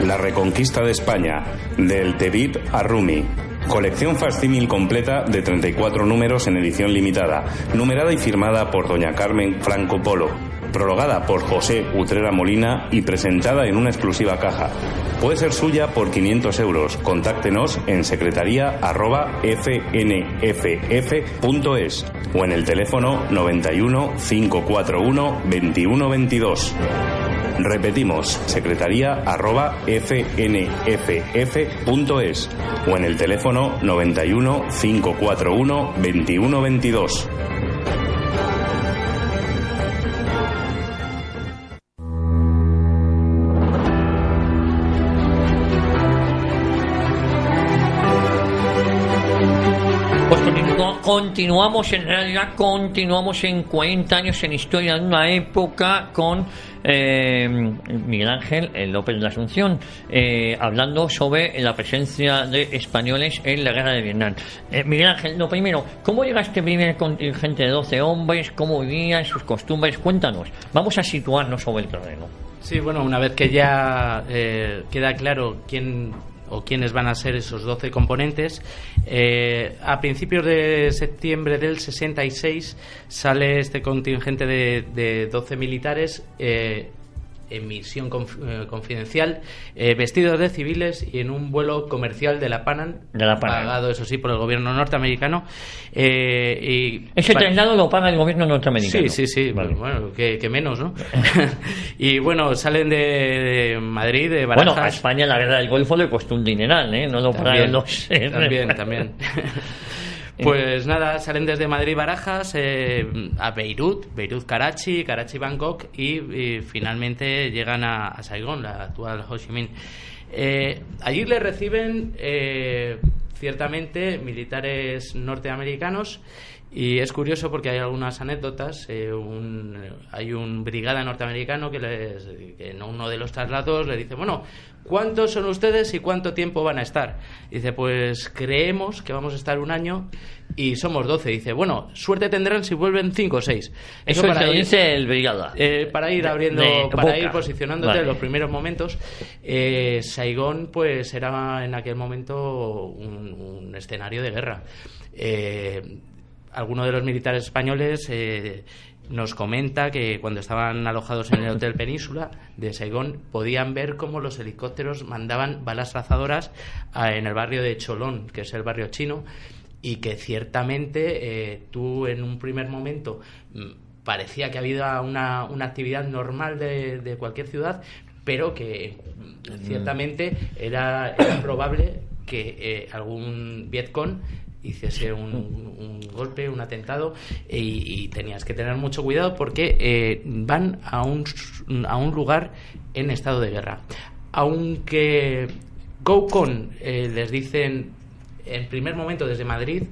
La reconquista de España, del Tebib a Rumi. Colección facsímil completa de 34 números en edición limitada, numerada y firmada por doña Carmen Franco Polo, prologada por José Utrera Molina y presentada en una exclusiva caja. Puede ser suya por 500 euros. Contáctenos en secretaría@fnff.es o en el teléfono 91 541 2122. Repetimos, secretaría@fnff.es o en el teléfono 91 541 2122. continuamos en 40 años en historia de una época con Miguel Ángel López de la Asunción, hablando sobre la presencia de españoles en la guerra de Vietnam. Miguel Ángel, lo primero, ¿cómo llega este primer contingente de 12 hombres? ¿Cómo vivían? ¿Sus costumbres? Cuéntanos. Vamos a situarnos sobre el terreno. Sí, bueno, una vez que ya queda claro quién o quiénes van a ser esos 12 componentes, a principios de septiembre del 66 sale este contingente de 12 militares en misión confidencial, vestidos de civiles y en un vuelo comercial de la Pan Am, pagado, eso sí, por el gobierno norteamericano. Ese traslado lo paga el gobierno norteamericano. Sí. Vale. Bueno, que menos, ¿no? Y bueno, salen de Madrid, de Barajas. Bueno, a España la guerra del Golfo le costó un dineral, ¿eh? No lo pagaron los... También. Pues nada, salen desde Madrid, Barajas, a Beirut, Karachi, Bangkok y finalmente llegan a Saigón, la actual Ho Chi Minh. Allí le reciben ciertamente militares norteamericanos. Y es curioso porque hay algunas anécdotas. Hay un brigada norteamericano que en uno de los traslados le dice: bueno, ¿cuántos son ustedes y cuánto tiempo van a estar? Dice: pues creemos que vamos a estar un año y somos 12. Dice: bueno, suerte tendrán si vuelven 5 o 6. Eso para ir, dice el brigada. Para ir abriendo, para ir posicionándote en los primeros momentos. Saigón pues era en aquel momento un escenario de guerra. Alguno de los militares españoles nos comenta que cuando estaban alojados en el Hotel Península de Saigón podían ver cómo los helicópteros mandaban balas trazadoras en el barrio de Cholón, que es el barrio chino, y que ciertamente tú en un primer momento parecía que había una actividad normal de cualquier ciudad, pero que ciertamente era probable que algún Vietcong hiciese un golpe, un atentado, y tenías que tener mucho cuidado porque van a un lugar en estado de guerra. Aunque GOCON les dicen en primer momento desde Madrid,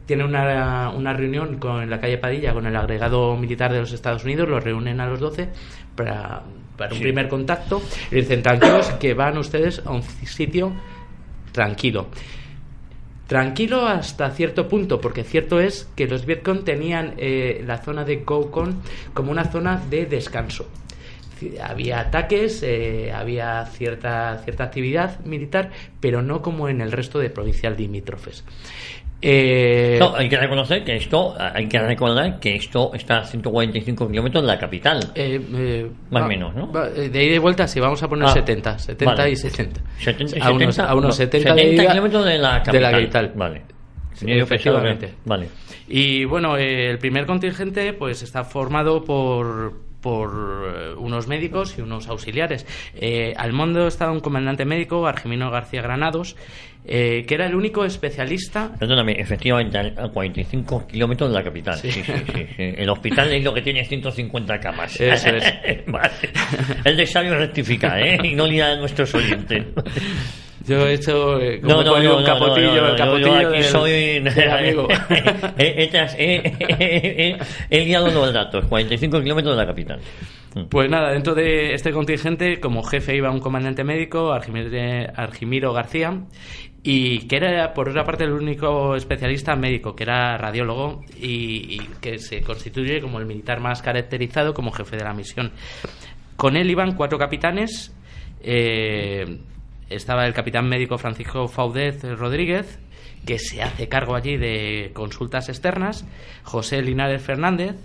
tiene una reunión en la calle Padilla con el agregado militar de los Estados Unidos, los reúnen a los 12 para un primer contacto y dicen: tranquilos, que van ustedes a un sitio tranquilo hasta cierto punto, porque cierto es que los Vietcong tenían la zona de GOCON como una zona de descanso. Había ataques, había cierta actividad militar, pero no como en el resto de provincias limítrofes. No, hay que reconocer que recordar que esto está a 145 kilómetros de la capital. Más o menos, ¿no? De ida y vuelta, sí, vamos a poner 70 vale. Y 60. A unos 70 kilómetros de la capital. Vale. Sí, efectivamente. Vale. Y bueno, el primer contingente pues está formado por unos médicos y unos auxiliares. Al mando estaba un comandante médico, Argimino García Granados, que era el único especialista. Perdóname, efectivamente, a 45 kilómetros de la capital. Sí. El hospital es lo que tiene 150 camas. Eso es. Vale. Es necesario rectificar, y no liar a nuestros oyentes. Yo he hecho un capotillo. Yo aquí soy del amigo. He guiado los datos, 45 kilómetros de la capital. Pues nada, dentro de este contingente, como jefe iba un comandante médico, Argimiro García, y que era, por otra parte, el único especialista médico, que era radiólogo y que se constituye como el militar más caracterizado como jefe de la misión. Con él iban 4 capitanes. Estaba el capitán médico Francisco Faudez Rodríguez, que se hace cargo allí de consultas externas; José Linares Fernández,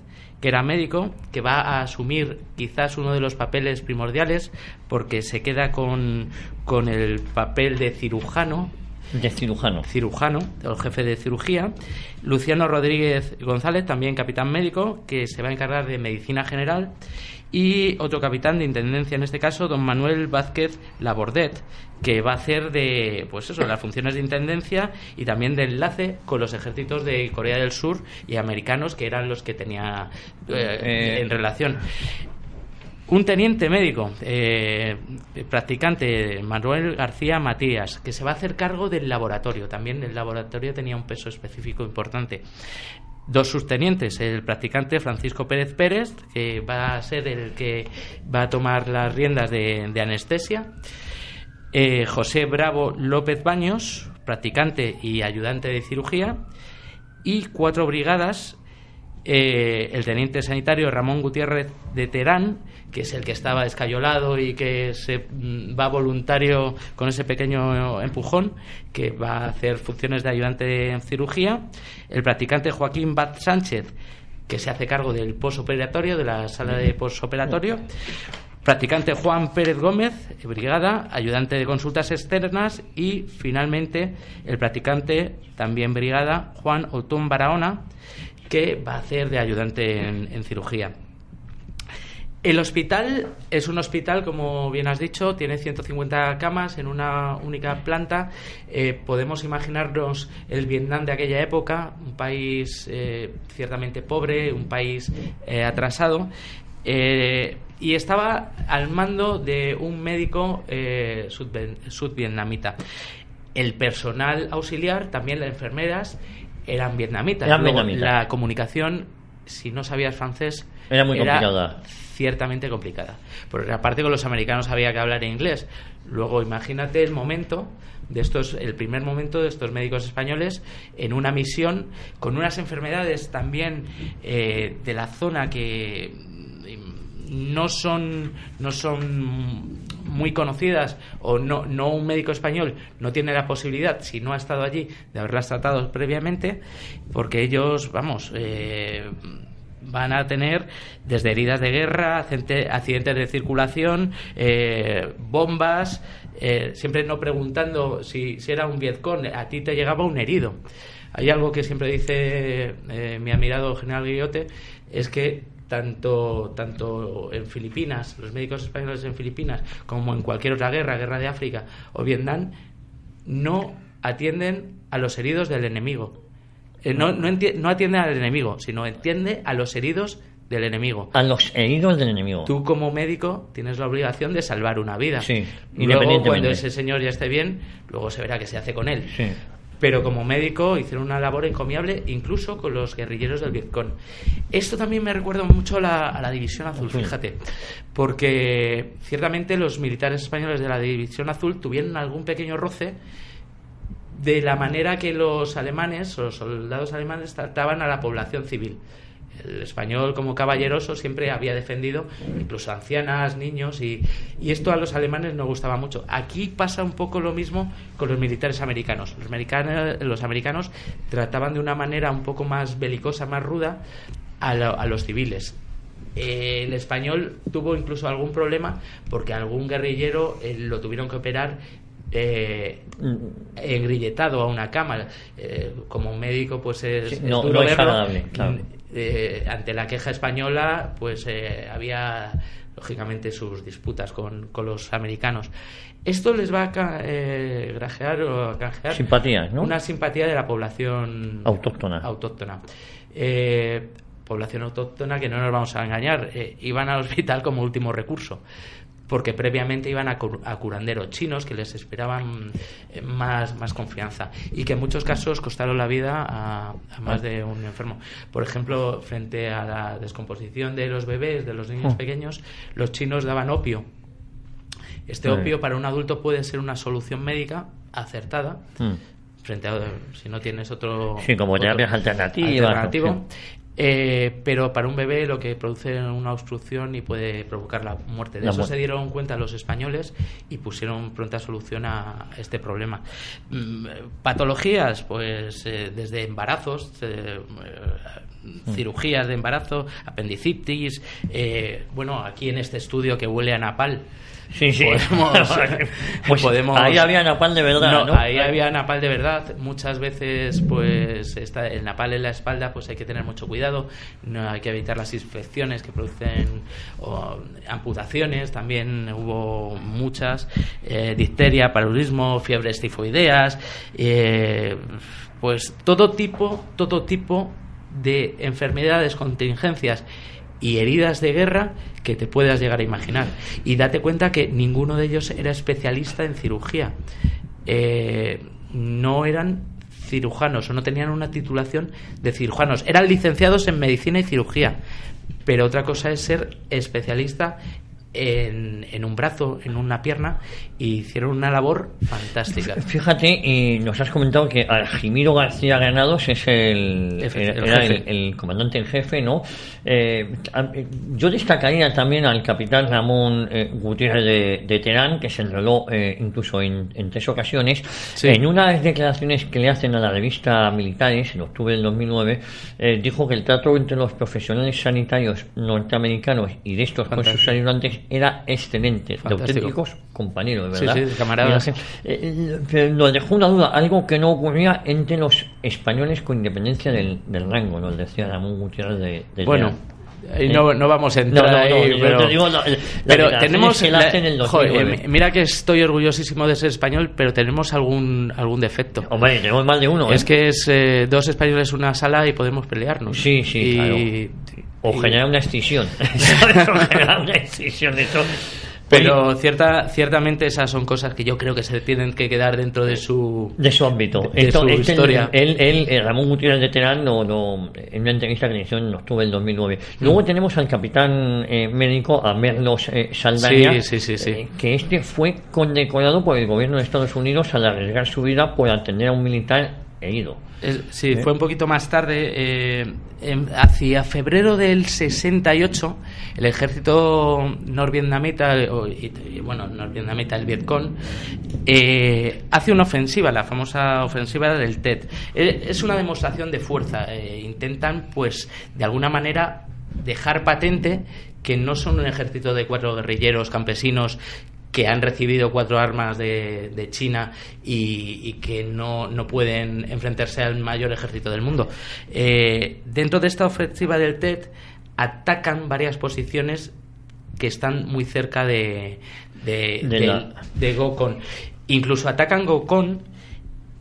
que era médico, que va a asumir quizás uno de los papeles primordiales porque se queda con el papel de cirujano, el jefe de cirugía; Luciano Rodríguez González, también capitán médico, que se va a encargar de medicina general; y otro capitán de intendencia, en este caso, don Manuel Vázquez Labordet, que va a hacer de las funciones de intendencia y también de enlace con los ejércitos de Corea del Sur y americanos, que eran los que tenía en relación. Un teniente médico, practicante, Manuel García Matías, que se va a hacer cargo del laboratorio. También el laboratorio tenía un peso específico importante. 2 subtenientes, el practicante Francisco Pérez Pérez, que va a ser el que va a tomar las riendas de anestesia. José Bravo López Baños, practicante y ayudante de cirugía. Y 4 brigadas, el teniente sanitario Ramón Gutiérrez de Terán, que es el que estaba escayolado y que se va voluntario con ese pequeño empujón, que va a hacer funciones de ayudante en cirugía. El practicante Joaquín Baz Sánchez, que se hace cargo del posoperatorio, de la sala de posoperatorio. Practicante Juan Pérez Gómez, brigada, ayudante de consultas externas. Y finalmente el practicante, también brigada, Juan Otón Barahona, que va a hacer de ayudante en cirugía. El hospital es un hospital, como bien has dicho, tiene 150 camas en una única planta. Podemos imaginarnos el Vietnam de aquella época, un país ciertamente pobre, un país atrasado, y estaba al mando de un médico sudvietnamita. El personal auxiliar, también las enfermeras, eran vietnamitas. La comunicación, si no sabías francés, era muy complicada. Ciertamente complicada. Porque aparte con los americanos había que hablar inglés. Luego imagínate el momento de estos, el primer momento de estos médicos españoles en una misión con unas enfermedades también de la zona que no son muy conocidas, o no un médico español no tiene la posibilidad, si no ha estado allí, de haberlas tratado previamente, porque ellos, van a tener desde heridas de guerra, accidentes de circulación, bombas, siempre no preguntando si era un Vietcong, a ti te llegaba un herido. Hay algo que siempre dice mi admirado general Guillote, es que tanto en Filipinas, los médicos españoles en Filipinas, como en cualquier otra guerra de África o Vietnam, no atienden a los heridos del enemigo. No atiende al enemigo, sino atiende a los heridos del enemigo. A los heridos del enemigo. Tú, como médico, tienes la obligación de salvar una vida. Sí, luego, cuando ese señor ya esté bien, luego se verá qué se hace con él. Sí. Pero como médico hicieron una labor encomiable, incluso con los guerrilleros del Vietcong. Esto también me recuerda mucho a la División Azul, fíjate, porque ciertamente los militares españoles de la División Azul tuvieron algún pequeño roce de la manera que los alemanes, o los soldados alemanes, trataban a la población civil. El español, como caballeroso, siempre había defendido incluso ancianas, niños, y esto a los alemanes no gustaba mucho. Aquí pasa un poco lo mismo con los militares americanos. Los americanos trataban de una manera un poco más belicosa, más ruda a los civiles. El español tuvo incluso algún problema porque algún guerrillero lo tuvieron que operar engrilletado a una cama. Como médico, pues es duro verlo. Es agradable, claro. Ante la queja española, pues había lógicamente sus disputas con los americanos. Esto les va a canjear simpatías, ¿no? Una simpatía de la población autóctona. Población autóctona que no nos vamos a engañar, iban al hospital como último recurso, porque previamente iban a curanderos chinos que les esperaban más confianza, y que en muchos casos costaron la vida a más de un enfermo. Por ejemplo, frente a la descomposición de los bebés, de los niños pequeños, los chinos daban opio. Este opio para un adulto puede ser una solución médica acertada, frente a si no tienes otro... Sí, como terapias alternativo. Pero para un bebé lo que produce una obstrucción y puede provocar la muerte. De eso se dieron cuenta los españoles y pusieron pronta solución a este problema. Patologías, pues desde embarazos, cirugías de embarazo, apendicitis, aquí en este estudio que huele a napal. Sí. Podemos, ahí había napal de verdad, ¿no? Ahí había napal de verdad. Muchas veces, pues, el napal en la espalda, pues hay que tener mucho cuidado. No hay que evitar las infecciones que producen amputaciones. También hubo muchas, difteria, paludismo, fiebres tifoideas, pues todo tipo de enfermedades, contingencias y heridas de guerra que te puedas llegar a imaginar. Y date cuenta que ninguno de ellos era especialista en cirugía. No eran cirujanos o no tenían una titulación de cirujanos. Eran licenciados en medicina y cirugía. Pero otra cosa es ser especialista en un brazo, en una pierna, y hicieron una labor fantástica. Fíjate, nos has comentado que Argimiro García Granados es el comandante en jefe, ¿no? Yo destacaría también al capitán Ramón Gutiérrez de Terán, que se enroló incluso en 3 ocasiones. Sí. En unas declaraciones que le hacen a la revista Militares en octubre del 2009, dijo que el trato entre los profesionales sanitarios norteamericanos y de estos con sus ayudantes era excelente. Fantástico. De auténticos compañeros, ¿verdad? Sí, camaradas. Nos dejó una duda, algo que no ocurría entre los españoles con independencia del rango, nos decía Ramón Gutiérrez de Bueno, no vamos a entrar ahí, pero tenemos mira que estoy orgullosísimo de ser español, pero tenemos algún defecto. Hombre, tenemos más de uno. Es que es 2 españoles en una sala y podemos pelearnos. Sí, claro. O generar una escisión. Generar una escisión de eso. Pero ciertamente esas son cosas que yo creo que se tienen que quedar dentro de su ámbito, de su historia. Ramón Gutiérrez de Terán, en una entrevista que le hicieron en octubre del 2009. Luego tenemos al capitán médico, a Merlos Saldaña, que fue condecorado por el gobierno de Estados Unidos al arriesgar su vida por atender a un militar herido. Fue un poquito más tarde, hacia febrero del 68, el ejército norvietnamita, norvietnamita, el Vietcong, hace una ofensiva, la famosa ofensiva del Tet. Es una demostración de fuerza. Intentan, pues, de alguna manera dejar patente que no son un ejército de 4 guerrilleros campesinos que han recibido 4 armas de China y que no pueden enfrentarse al mayor ejército del mundo. Dentro de esta ofensiva del Tet atacan varias posiciones que están muy cerca de Gokon. Incluso atacan Gokon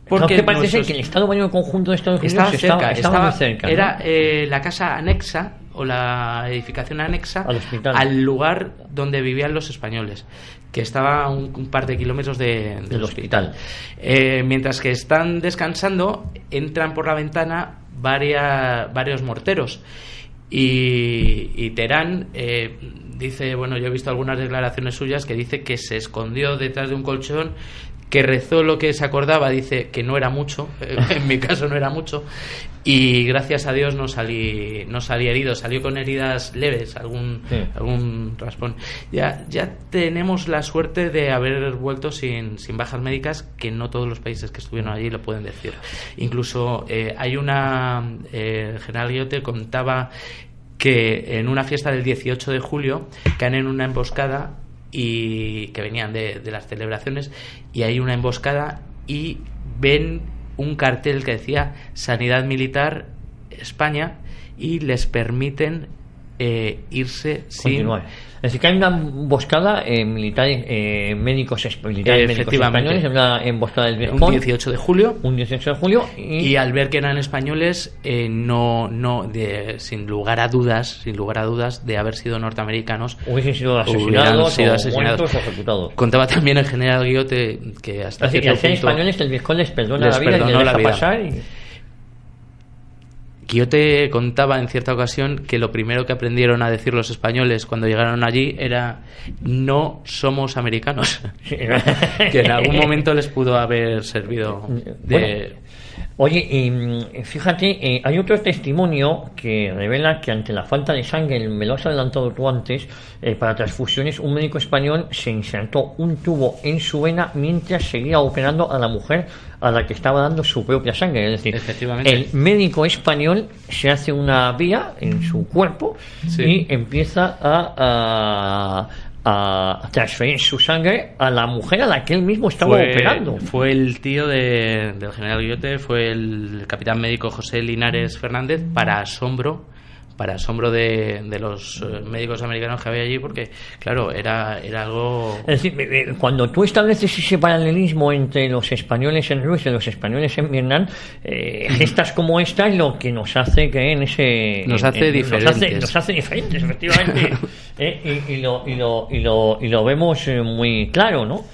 porque parece que el Estado Mayor Conjunto de Estados Unidos estaba muy cerca, ¿no? Era la casa anexa o la edificación anexa al lugar donde vivían los españoles, que estaba a un par de kilómetros del hospital. Mientras que están descansando, entran por la ventana varios morteros y Terán dice, yo he visto algunas declaraciones suyas que dice que se escondió detrás de un colchón, que rezó lo que se acordaba, dice que no era mucho, en mi caso no era mucho, y gracias a Dios no salí herido, salió con heridas leves, algún raspón. Ya tenemos la suerte de haber vuelto sin bajas médicas, que no todos los países que estuvieron allí lo pueden decir. Incluso hay el general Guillote contaba que en una fiesta del 18 de julio caen en una emboscada y que venían de las celebraciones, y hay una emboscada y ven un cartel que decía Sanidad Militar España y les permiten irse sin continuar. Es decir, que hay una emboscada militares médicos españoles, en una emboscada del Vietcong, un 18 de julio y al ver que eran españoles, sin lugar a dudas de haber sido norteamericanos, hubiesen sido asesinados o muertos o ejecutados. Contaba también el general Guillote que hasta así que al ser españoles el Vietcong les perdona la vida y les deja pasar Guillote contaba en cierta ocasión que lo primero que aprendieron a decir los españoles cuando llegaron allí era: no somos americanos. Que en algún momento les pudo haber servido de... Oye, fíjate, hay otro testimonio que revela que ante la falta de sangre, me lo has adelantado tú antes, para transfusiones, un médico español se insertó un tubo en su vena mientras seguía operando a la mujer a la que estaba dando su propia sangre. Es decir, el médico español se hace una vía en su cuerpo y empieza a transferir su sangre a la mujer a la que él mismo estaba operando. Fue el tío del general Guillote, fue el capitán médico José Linares Fernández, para asombro para asombro de los médicos americanos que había allí, porque claro, era algo... Es decir, cuando tú estableces ese paralelismo entre los españoles en Rusia y los españoles en Vietnam, gestas como esta es lo que nos hace que en ese... Nos hace diferentes. Nos hace diferentes, efectivamente. Y lo vemos muy claro, ¿no?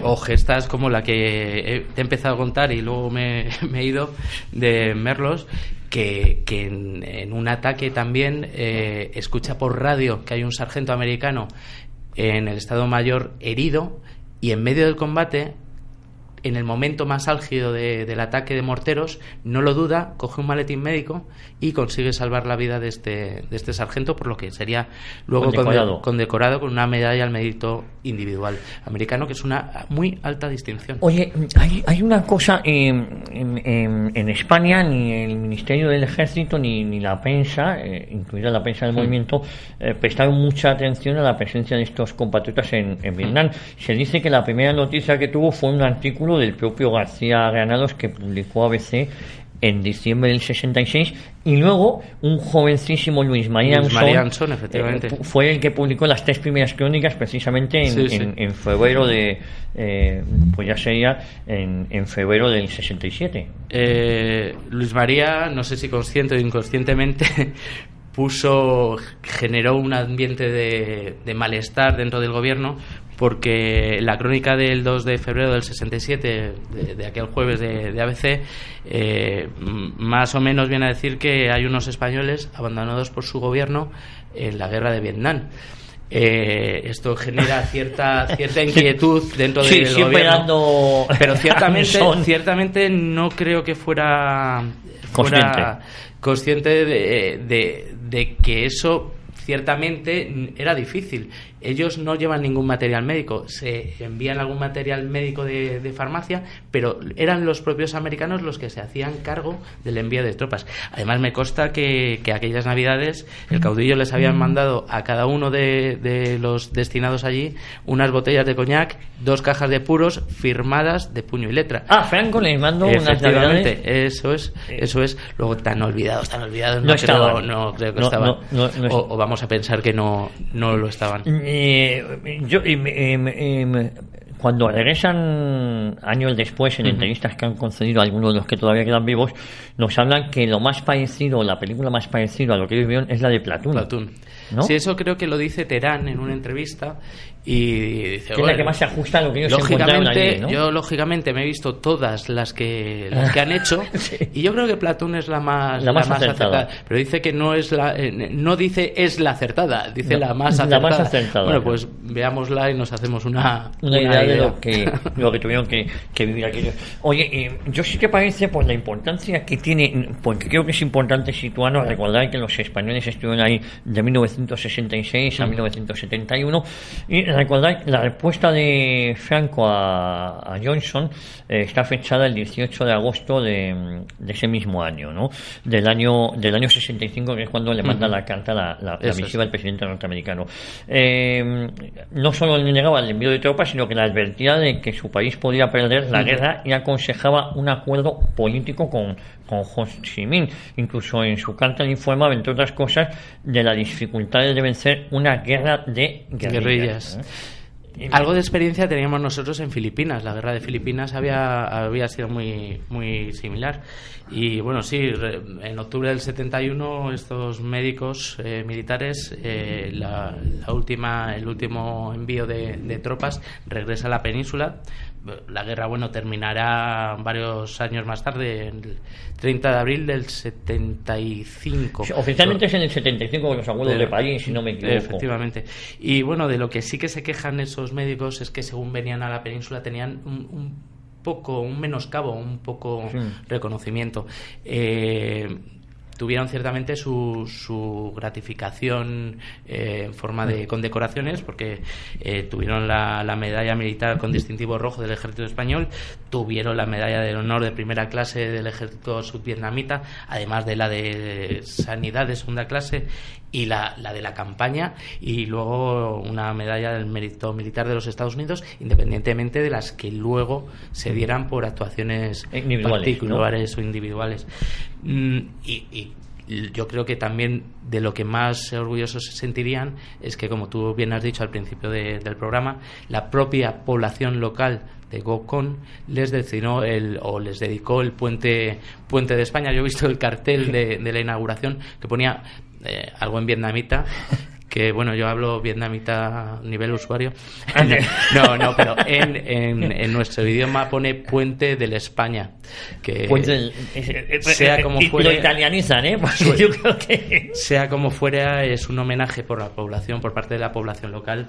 O gestas como la que te he empezado a contar y luego me he ido, de Merlos, que en un ataque también escucha por radio que hay un sargento americano en el Estado Mayor herido, y en medio del combate, en el momento más álgido del ataque de morteros, no lo duda, coge un maletín médico y consigue salvar la vida de este sargento, por lo que sería luego condecorado con una medalla al mérito individual americano, que es una muy alta distinción. Oye, hay una cosa, en España ni el Ministerio del Ejército ni la prensa, incluida la prensa del movimiento, prestaron mucha atención a la presencia de estos compatriotas en Vietnam. Se dice que la primera noticia que tuvo fue un artículo del propio García Granados que publicó ABC en diciembre del 66, y luego un jovencísimo Luis María Anson, efectivamente, fue el que publicó las 3 primeras crónicas precisamente en febrero de pues ya sería en febrero del 67. Luis María, no sé si consciente o inconscientemente, generó un ambiente de malestar dentro del gobierno, porque la crónica del 2 de febrero del 67, de aquel jueves de ABC, más o menos viene a decir que hay unos españoles abandonados por su gobierno en la guerra de Vietnam. Esto genera cierta inquietud dentro del gobierno, pero ciertamente no creo que fuera consciente de que eso ciertamente era difícil. Ellos no llevan ningún material médico, se envían algún material médico de farmacia, pero eran los propios americanos los que se hacían cargo del envío de tropas. Además, me consta que aquellas navidades el caudillo les habían mandado a cada uno de los destinados allí unas botellas de coñac, 2 cajas de puros firmadas de puño y letra. Franco les mandó unas navidades. Eso es. Luego tan olvidados, no creo que estaban. O vamos a pensar que no lo estaban. Cuando regresan años después, en entrevistas que han concedido algunos de los que todavía quedan vivos, nos hablan que lo más parecido, la película más parecida a lo que ellos vieron es la de Platoon. ¿No? Sí, eso creo que lo dice Terán en una entrevista, y dice, que es la que más se ajusta a lo que ellos encontraron allí, ¿no? Yo lógicamente me he visto todas las que han hecho, sí. Y yo creo que Platoon es la más acertada. Pero dice que no es no dice es la acertada, dice la más acertada. Bueno, pues veámosla y nos hacemos una idea de lo que tuvieron que vivir aquellos. Oye, yo sí que parece por la importancia que tiene, porque creo que es importante situarnos, recordar que los españoles estuvieron ahí de 1966 a 1971, y recordar la respuesta de Franco a Johnson está fechada el 18 de agosto de ese mismo año, ¿no? Del año 65, que es cuando le manda la carta, la misiva al presidente norteamericano. No solo le negaba el envío de tropas, sino que le advertía de que su país podía perder la guerra, y aconsejaba un acuerdo político con Ho Chi Minh. Incluso en su carta le informaba, entre otras cosas, de la dificultad de vencer una guerra de guerrillas. Algo de experiencia teníamos nosotros en Filipinas. La guerra de Filipinas había sido muy, muy similar. Y bueno, sí, en octubre del 71 estos médicos militares, el último envío de tropas regresa a la península. La guerra, terminará varios años más tarde, el 30 de abril del 75. Oficialmente es en el 75 con los acuerdos de París, si no me equivoco. Efectivamente. Y bueno, de lo que sí que se quejan esos médicos es que según venían a la península tenían un menoscabo, un poco reconocimiento. Tuvieron ciertamente su gratificación en forma de condecoraciones, porque tuvieron la medalla militar con distintivo rojo del ejército español, tuvieron la medalla del honor de primera clase del ejército subvietnamita, además de la de sanidad de segunda clase y la de la campaña, y luego una medalla del mérito militar de los Estados Unidos, independientemente de las que luego se dieran por actuaciones particulares, ¿no? O individuales. Y yo creo que también de lo que más orgullosos se sentirían es que, como tú bien has dicho al principio del programa, la propia población local de Gokon les dedicó el puente de España. Yo he visto el cartel de la inauguración que ponía algo en vietnamita, que bueno, yo hablo vietnamita a nivel usuario. No, pero en nuestro idioma pone Puente de la España, que sea como fuera, lo italianizan, yo creo que sea como fuera, es un homenaje por parte de la población local,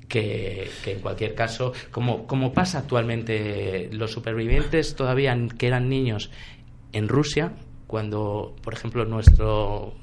que en cualquier caso, como pasa actualmente, los supervivientes todavía que eran niños en Rusia, cuando por ejemplo nuestro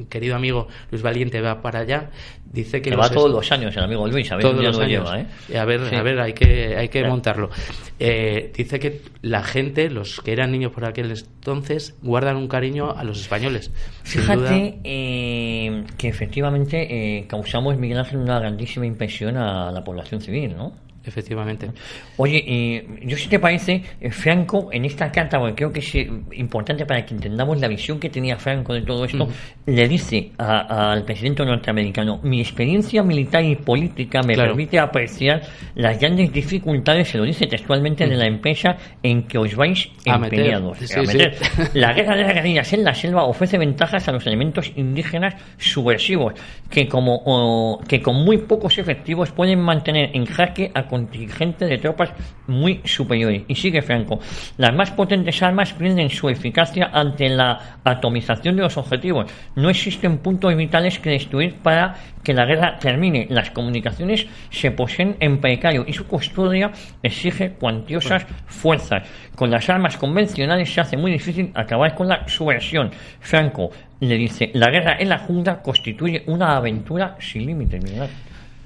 querido amigo Luis Valiente va para allá, dice que va todos los años el amigo Luis, a ver, todos los años. A ver, hay que montarlo. Dice que la gente, los que eran niños por aquel entonces, guardan un cariño a los españoles. Fíjate que efectivamente causamos, Miguel Ángel, una grandísima impresión a la población civil, ¿no? Efectivamente. Oye, yo, si te parece, Franco, en esta carta, porque creo que es importante para que entendamos la visión que tenía Franco de todo esto, le dice al presidente norteamericano: mi experiencia militar y política me permite apreciar las grandes dificultades, se lo dice textualmente, de la empresa en que os vais empeñados. La guerra de las guerrillas en la selva ofrece ventajas a los elementos indígenas subversivos, que con muy pocos efectivos pueden mantener en jaque a contingente de tropas muy superiores. Y sigue Franco: las más potentes armas pierden su eficacia ante la atomización de los objetivos. No existen puntos vitales que destruir para que la guerra termine. Las comunicaciones se poseen en precario y su custodia exige cuantiosas fuerzas. Con las armas convencionales se hace muy difícil acabar con la subversión. Franco le dice: la guerra en la jungla constituye una aventura sin límites.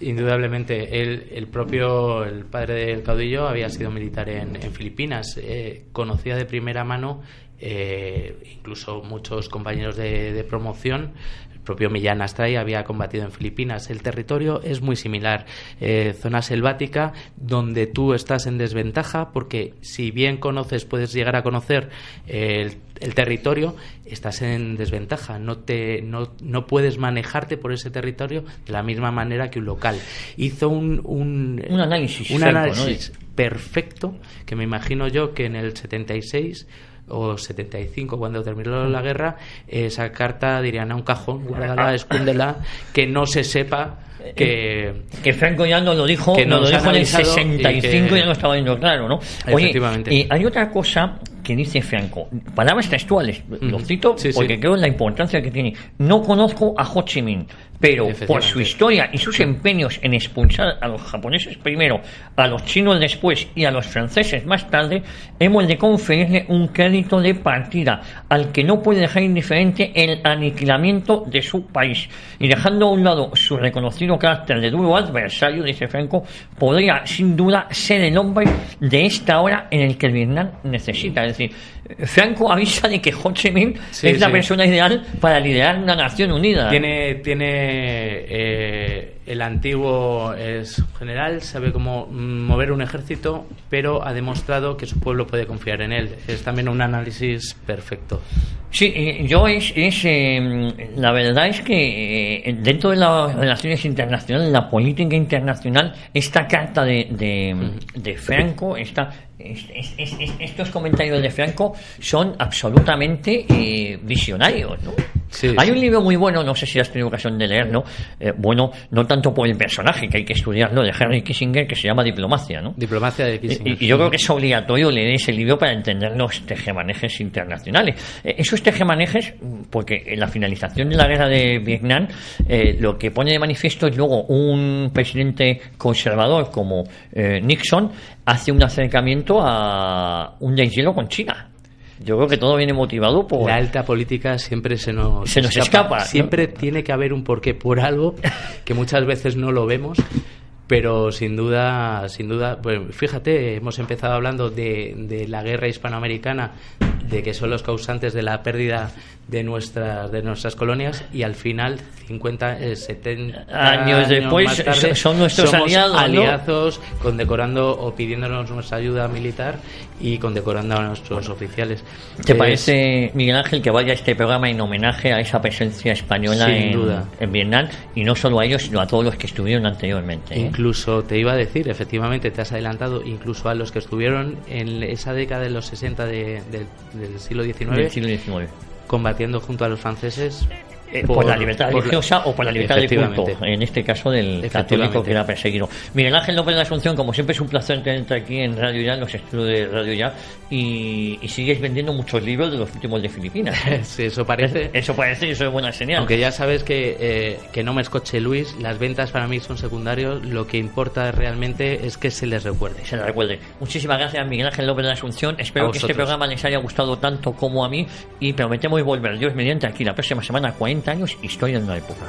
Indudablemente, el padre del caudillo había sido militar en Filipinas, conocía de primera mano, incluso muchos compañeros de promoción. El propio Millán Astray había combatido en Filipinas. El territorio es muy similar, zona selvática donde tú estás en desventaja, porque si bien puedes llegar a conocer el territorio, estás en desventaja, no puedes manejarte por ese territorio de la misma manera que un local. Hizo un análisis perfecto, que me imagino yo que en el 76 o 75, cuando terminó la guerra, esa carta dirían: a un cajón, guárdala, escóndela, que no se sepa que Franco ya nos lo dijo, en el 65 ya no estaba viendo claro, ¿no? Oye, y hay otra cosa que dice Franco, palabras textuales, lo cito porque creo en la importancia que tiene: no conozco a Ho Chi Minh, pero por su historia y sus empeños en expulsar a los japoneses primero, a los chinos después y a los franceses más tarde, hemos de conferirle un crédito de partida al que no puede dejar indiferente el aniquilamiento de su país. Y dejando a un lado su reconocido carácter de duro adversario, dice Franco, podría sin duda ser el hombre de esta hora en el que el Vietnam necesita. Es decir, Franco avisa de que Ho Chi Minh es la persona ideal para liderar una nación unida. Tiene el antiguo general, sabe cómo mover un ejército, pero ha demostrado que su pueblo puede confiar en él. Es también un análisis perfecto. Sí, la verdad es que dentro de las relaciones internacionales, la política internacional, esta carta de Franco, estos comentarios de Franco son absolutamente visionarios, ¿no? Hay un libro muy bueno, no sé si has tenido ocasión de leer, ¿no? Bueno, no tanto por el personaje, que hay que estudiarlo, de Henry Kissinger, que se llama Diplomacia, ¿no? Diplomacia de Kissinger. Y yo creo que es obligatorio leer ese libro para entender los tejemanejes internacionales. Esos tejemanejes, porque en la finalización de la guerra de Vietnam, lo que pone de manifiesto es luego un presidente conservador como Nixon hace un acercamiento a un deshielo con China. Yo creo que todo viene motivado por... La alta política siempre se nos escapa. Siempre tiene que haber un porqué por algo que muchas veces no lo vemos, pero sin duda, pues fíjate, hemos empezado hablando de la guerra hispanoamericana. de que son los causantes de la pérdida de nuestras colonias, y al final 70 años después más tarde, son nuestros somos aliados, ¿no? Condecorando o pidiéndonos nuestra ayuda militar y condecorando a nuestros oficiales. ¿Te parece, Miguel Ángel, que vaya este programa en homenaje a esa presencia española en Vietnam, y no solo a ellos, sino a todos los que estuvieron anteriormente? Incluso te iba a decir, efectivamente, te has adelantado, incluso a los que estuvieron en esa década de los 60 del siglo XIX, combatiendo junto a los franceses por la libertad religiosa o por la libertad del culto, en este caso del católico que era perseguido. Miguel Ángel López de la Asunción, como siempre es un placer tenerte aquí en Radio Ya, en los estudios de Radio Ya, y sigues vendiendo muchos libros de los últimos de Filipinas. Sí, eso parece. Eso parece, y eso es buena señal. Aunque ya sabes que no me escoche Luis, las ventas para mí son secundarios, lo que importa realmente es que se les recuerde. Se les recuerde. Muchísimas gracias, Miguel Ángel López de la Asunción. Espero que este programa les haya gustado tanto como a mí, y prometemos volver, Dios mediante, aquí la próxima semana. 40 años, historia de una época.